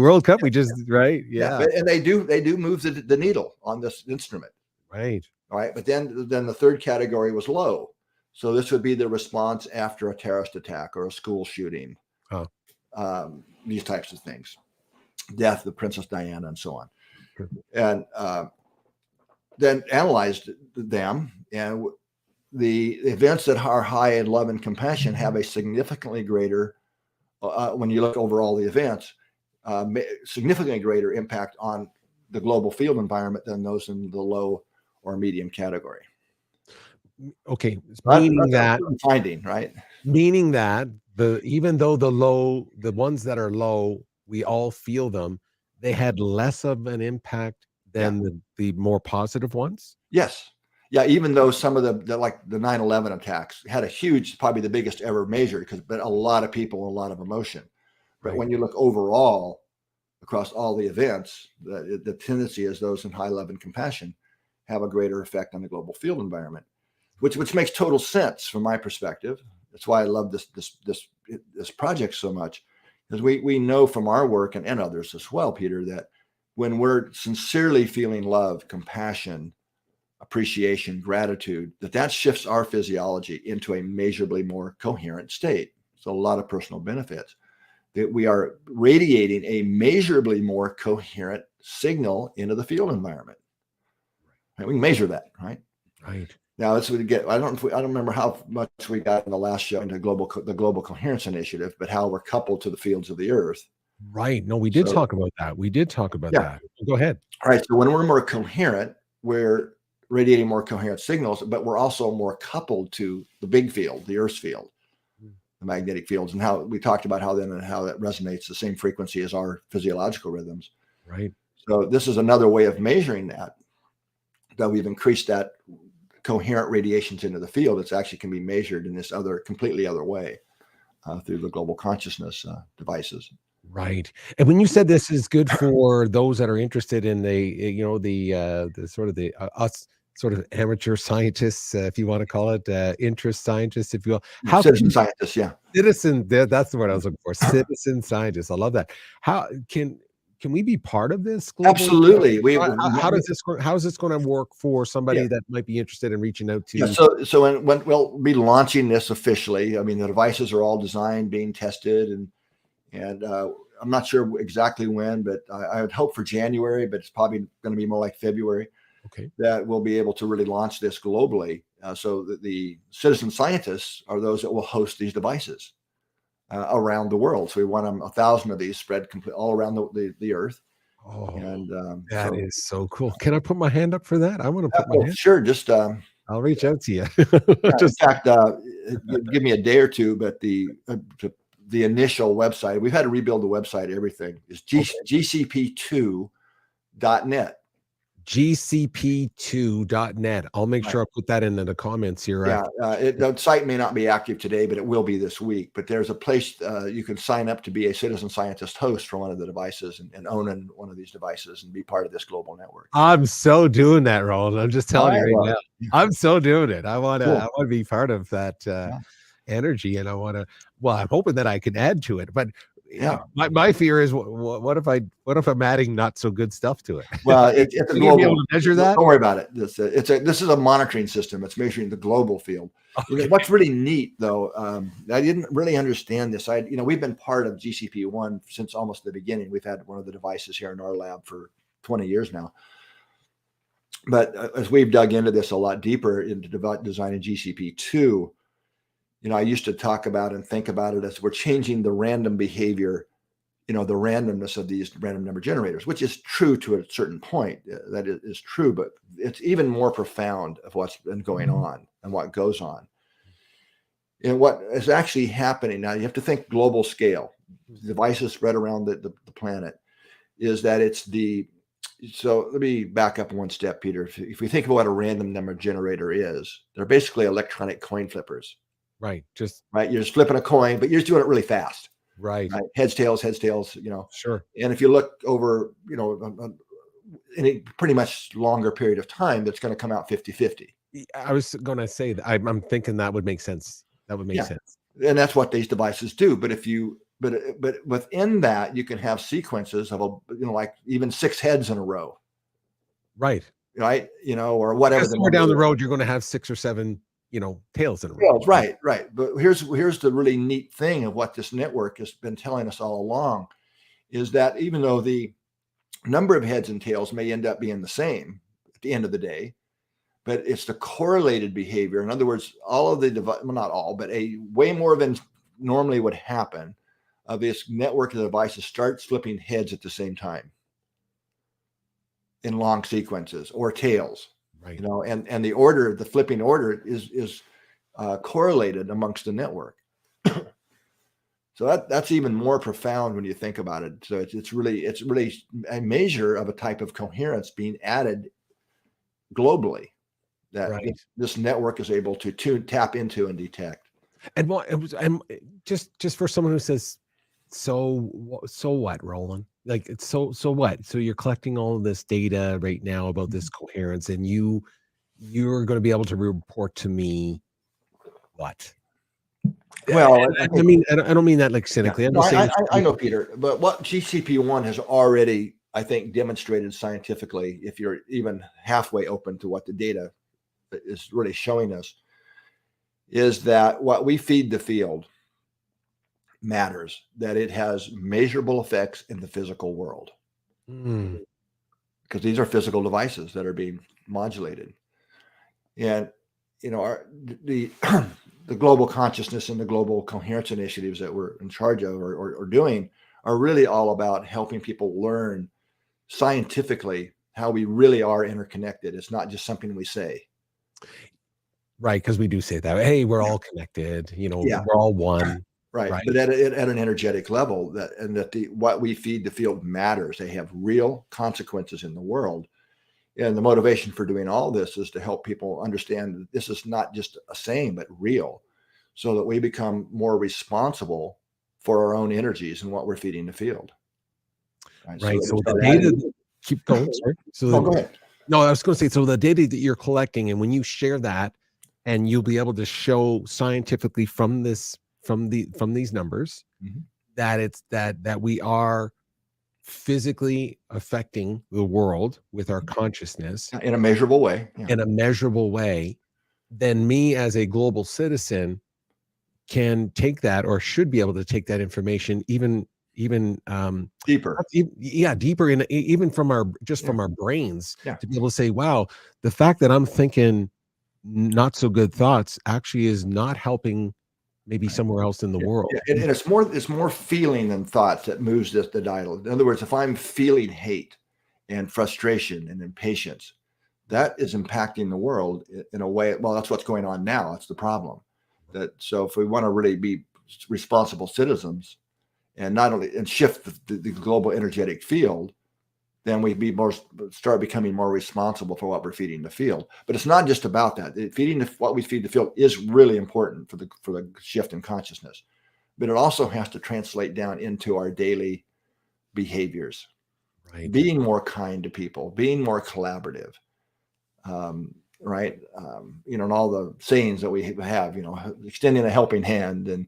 we just yeah. And they do move the needle on this instrument, right? But then the third category was low. So this would be the response after a terrorist attack or a school shooting, these types of things, death of Princess Diana and so on. Sure. And then analyzed them, and the events that are high in love and compassion have a significantly greater, when you look over all the events, significantly greater impact on the global field environment than those in the low or medium category. Okay, meaning that finding, right? Meaning that even though the ones that are low, we all feel them, they had less of an impact than the more positive ones. Yes. Yeah, even though some of the like the 9/11 attacks had a huge, probably the biggest ever measured, but a lot of people, a lot of emotion. But when you look overall across all the events, the tendency is those in high love and compassion have a greater effect on the global field environment, which makes total sense from my perspective. That's why I love this project so much, because we know from our work and others as well, Peter, that when we're sincerely feeling love, compassion, appreciation, gratitude, that shifts our physiology into a measurably more coherent state. So a lot of personal benefits, that we are radiating a measurably more coherent signal into the field environment. And we can measure that, right? Right. Now let's get. I don't remember how much we got in the last show into the Global Coherence Initiative, but how we're coupled to the fields of the Earth. Right. No, we did talk about that. That. Go ahead. All right. So when we're more coherent, we're radiating more coherent signals, but we're also more coupled to the big field, the Earth's field, the magnetic fields, and how we talked about how that resonates the same frequency as our physiological rhythms. Right. So this is another way of measuring that we've increased that coherent radiations into the field. It's actually can be measured in this completely other way through the global consciousness devices. Right. And when you said this is good for those that are interested in the sort of the us sort of amateur scientists, if you want to call it, interest scientists, if you will. Citizen scientists, yeah. That's the word I was looking for. Citizen scientists. I love that. How can we be part of this? Absolutely. How is this going to work for somebody that might be interested in reaching out to? Yeah, so when we'll be launching this officially, I mean, the devices are all designed, being tested, and I'm not sure exactly when, but I would hope for January, but it's probably going to be more like February. Okay. That we'll be able to really launch this globally. So that the citizen scientists are those that will host these devices around the world. So we want 1,000 of these spread all around the Earth. Oh, and that is so cool. Can I put my hand up for that? I want to put my hand. Sure. Just I'll reach out to you. In fact, give me a day or two, but the initial website, we've had to rebuild the website. Everything is 𝗂𝗶𝘁2.net. 𝗂𝗶𝘁2.net. I'll make sure I put that into the comments here. Yeah, the site may not be active today, but it will be this week. But there's a place you can sign up to be a citizen scientist host for one of the devices and own one of these devices and be part of this global network. I'm so doing that, Roland. I'm just telling you right now. I'm so doing it. I want to be part of that energy, and I want to. Well, I'm hoping that I can add to it, but. Yeah, my fear is what if I'm adding not so good stuff to it? Well, it's a global. Be able to measure that? Don't worry about it. This is a monitoring system. It's measuring the global field. Okay. What's really neat, though, I didn't really understand this. We've been part of GCP1 since almost the beginning. We've had one of the devices here in our lab for 20 years now. But as we've dug into this a lot deeper into designing GCP2. I used to talk about and think about it as we're changing the random behavior, the randomness of these random number generators, which is true to a certain point. That is true, but it's even more profound of what's been going on and what goes on. And what is actually happening now, you have to think global scale, devices spread around the planet, is that so let me back up one step, Peter. If we think about what a random number generator is, they're basically electronic coin flippers. Right. Just right? You're just flipping a coin, but you're just doing it really fast. right. Right? Heads, tails, you know. Sure. And if you look over, you know, any pretty much longer period of time, that's going to come out 50-50. I was going to say that I'm thinking that would make sense. That would make sense. And that's what these devices do. But if you, but within that, you can have sequences of you know, like even 6 heads in a row. Right. Right. You know, or whatever. Somewhere down the road, you're going to have 6 or 7, you know, tails in a row. Right. But here's the really neat thing of what this network has been telling us all along is that even though the number of heads and tails may end up being the same at the end of the day, but it's the correlated behavior. In other words, all of the well, not all, but a way more than normally would happen of this network of devices starts flipping heads at the same time in long sequences or tails. Right. You know, and the order, the flipping order is correlated amongst the network. So that's even more profound when you think about it. So it's really a measure of a type of coherence being added globally that this network is able to tap into and detect. And what it was, and just for someone who says, so what, Roland? Like it's so what? So you're collecting all of this data right now about this coherence, and you're going to be able to report to me what? Well, I mean, I don't mean that like cynically. Yeah. No, I know, Peter, but what GCP1 has already, I think, demonstrated scientifically, if you're even halfway open to what the data is really showing us, is that what we feed the field matters, that it has measurable effects in the physical world. Because these are physical devices that are being modulated. And, you know, the global consciousness and the global coherence initiatives that we're in charge of or doing are really all about helping people learn scientifically how we really are interconnected. It's not just something we say. Right, because we do say that, hey, we're all connected, you know, we're all one. Right. But at an energetic level, what we feed the field matters. They have real consequences in the world. And the motivation for doing all this is to help people understand that this is not just a saying, but real, so that we become more responsible for our own energies and what we're feeding the field. Right. So the data, keep going. Sorry. So go ahead. No, I was going to say, so the data that you're collecting, and when you share that, and you'll be able to show scientifically from these numbers that it's that we are physically affecting the world with our consciousness in a measurable way. In a measurable way, then me as a global citizen can take that, or should be able to take that information even deeper. Deeper in, even from our from our brains, to be able to say, wow, the fact that I'm thinking not so good thoughts actually is not helping maybe somewhere else in the world. And it's more feeling than thoughts that moves the dial. In other words, if I'm feeling hate and frustration and impatience, that is impacting the world in a way. Well, that's what's going on now. That's the problem. So if we want to really be responsible citizens and not only shift the global energetic field, then we start becoming more responsible for what we're feeding the field. But it's not just about that. What we feed the field is really important for the shift in consciousness, but it also has to translate down into our daily behaviors. Right. Being more kind to people, being more collaborative. Right. You know, and all the sayings that we have, you know, extending a helping hand and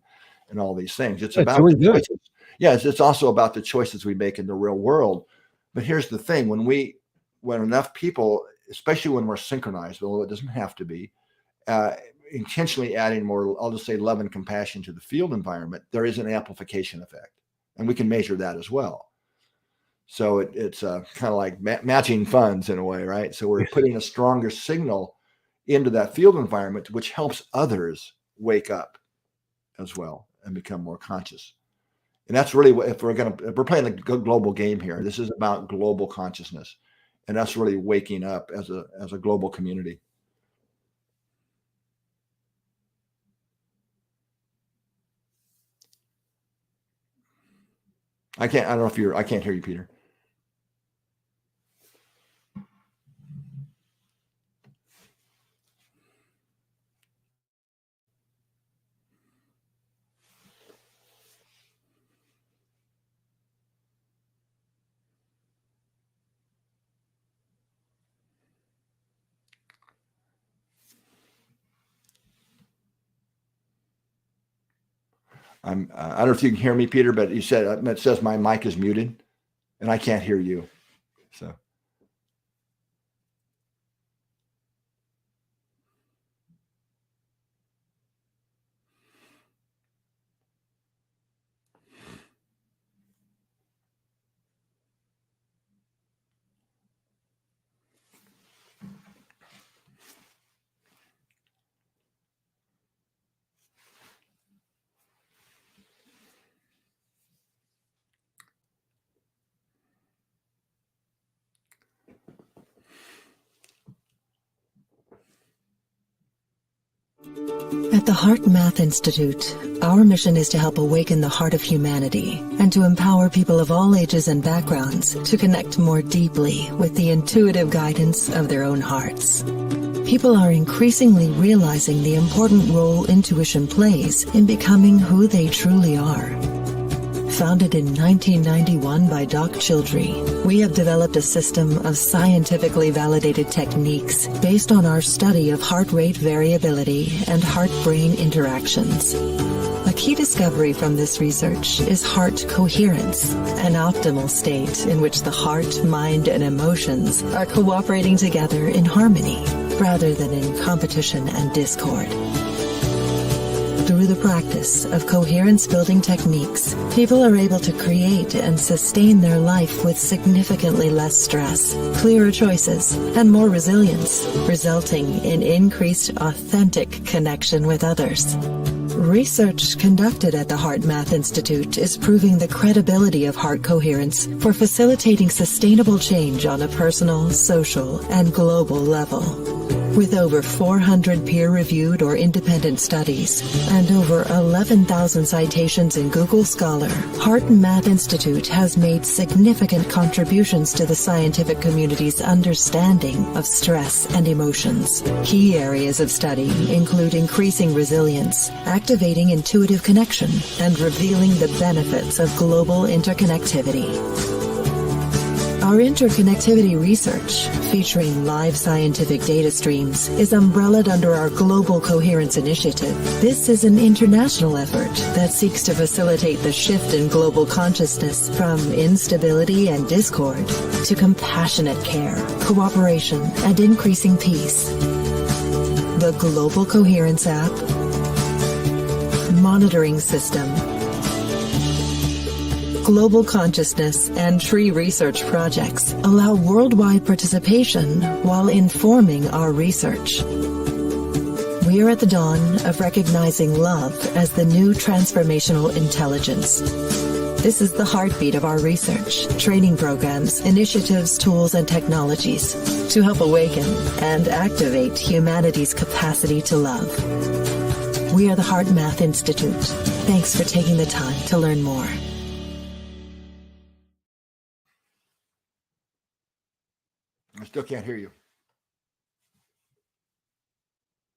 all these things. It's about the choices. Yeah, it's also about the choices we make in the real world. But here's the thing: when enough people, especially when we're synchronized, although it doesn't have to be, intentionally adding more, I'll just say, love and compassion to the field environment, there is an amplification effect, and we can measure that as well. So it's kind of like matching funds in a way, right? So we're putting a stronger signal into that field environment, which helps others wake up as well and become more conscious. And that's really what, if we're playing the global game here, this is about global consciousness, and that's really waking up as a global community. I don't know if I can't hear you, Peter. I don't know if you can hear me, Peter, but you said it says my mic is muted, and I can't hear you. So. At the HeartMath Institute, our mission is to help awaken the heart of humanity and to empower people of all ages and backgrounds to connect more deeply with the intuitive guidance of their own hearts. People are increasingly realizing the important role intuition plays in becoming who they truly are. Founded in 1991 by 𝗀𝗃𝗁, we have developed a system of scientifically validated techniques based on our study of heart rate variability and heart-brain interactions. A key discovery from this research is heart coherence, an optimal state in which the heart, mind, and emotions are cooperating together in harmony rather than in competition and discord. Through the practice of coherence-building techniques, people are able to create and sustain their life with significantly less stress, clearer choices, and more resilience, resulting in increased authentic connection with others. Research conducted at the HeartMath Institute is proving the credibility of heart coherence for facilitating sustainable change on a personal, social, and global level. With over 400 peer-reviewed or independent studies and over 11,000 citations in Google Scholar, HeartMath Institute has made significant contributions to the scientific community's understanding of stress and emotions. Key areas of study include increasing resilience, activating intuitive connection, and revealing the benefits of global interconnectivity. Our interconnectivity research, featuring live scientific data streams, is umbrellaed under our Global Coherence Initiative. This is an international effort that seeks to facilitate the shift in global consciousness from instability and discord to compassionate care, cooperation, and increasing peace. The Global Coherence App, Monitoring System, Global Consciousness, and Tree Research projects allow worldwide participation while informing our research. We are at the dawn of recognizing love as the new transformational intelligence. This is the heartbeat of our research, training programs, initiatives, tools, and technologies to help awaken and activate humanity's capacity to love. We are the HeartMath Institute. Thanks for taking the time to learn more. I still can't hear you.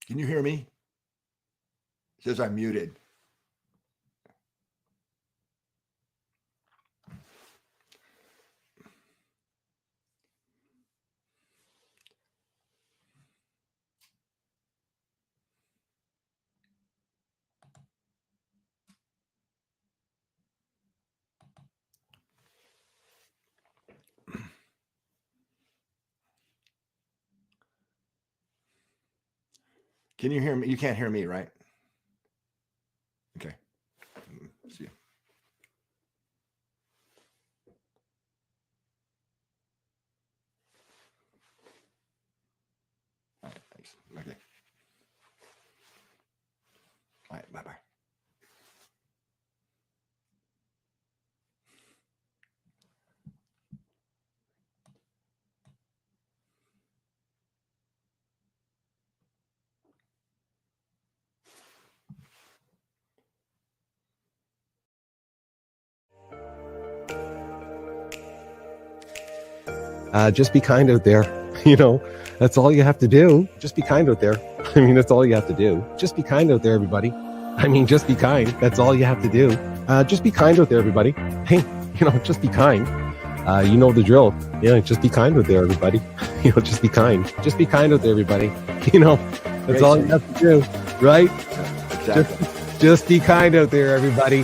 Can you hear me? It says I'm muted. Can you hear me? You can't hear me, right? Okay. Let's see. All right, thanks. Okay. All right, bye-bye. Just be kind out there. You know, that's all you have to do. Just be kind out there. I mean, that's all you have to do. Just be kind out there, everybody. I mean, just be kind. That's all you have to do. Just be kind out there, everybody. Hey, you know, just be kind. You know the drill. Yeah, just be kind out there, everybody. You know, just be kind. Just be kind out there, everybody. You know, that's all you have to do, right? Exactly. Just be kind out there, everybody.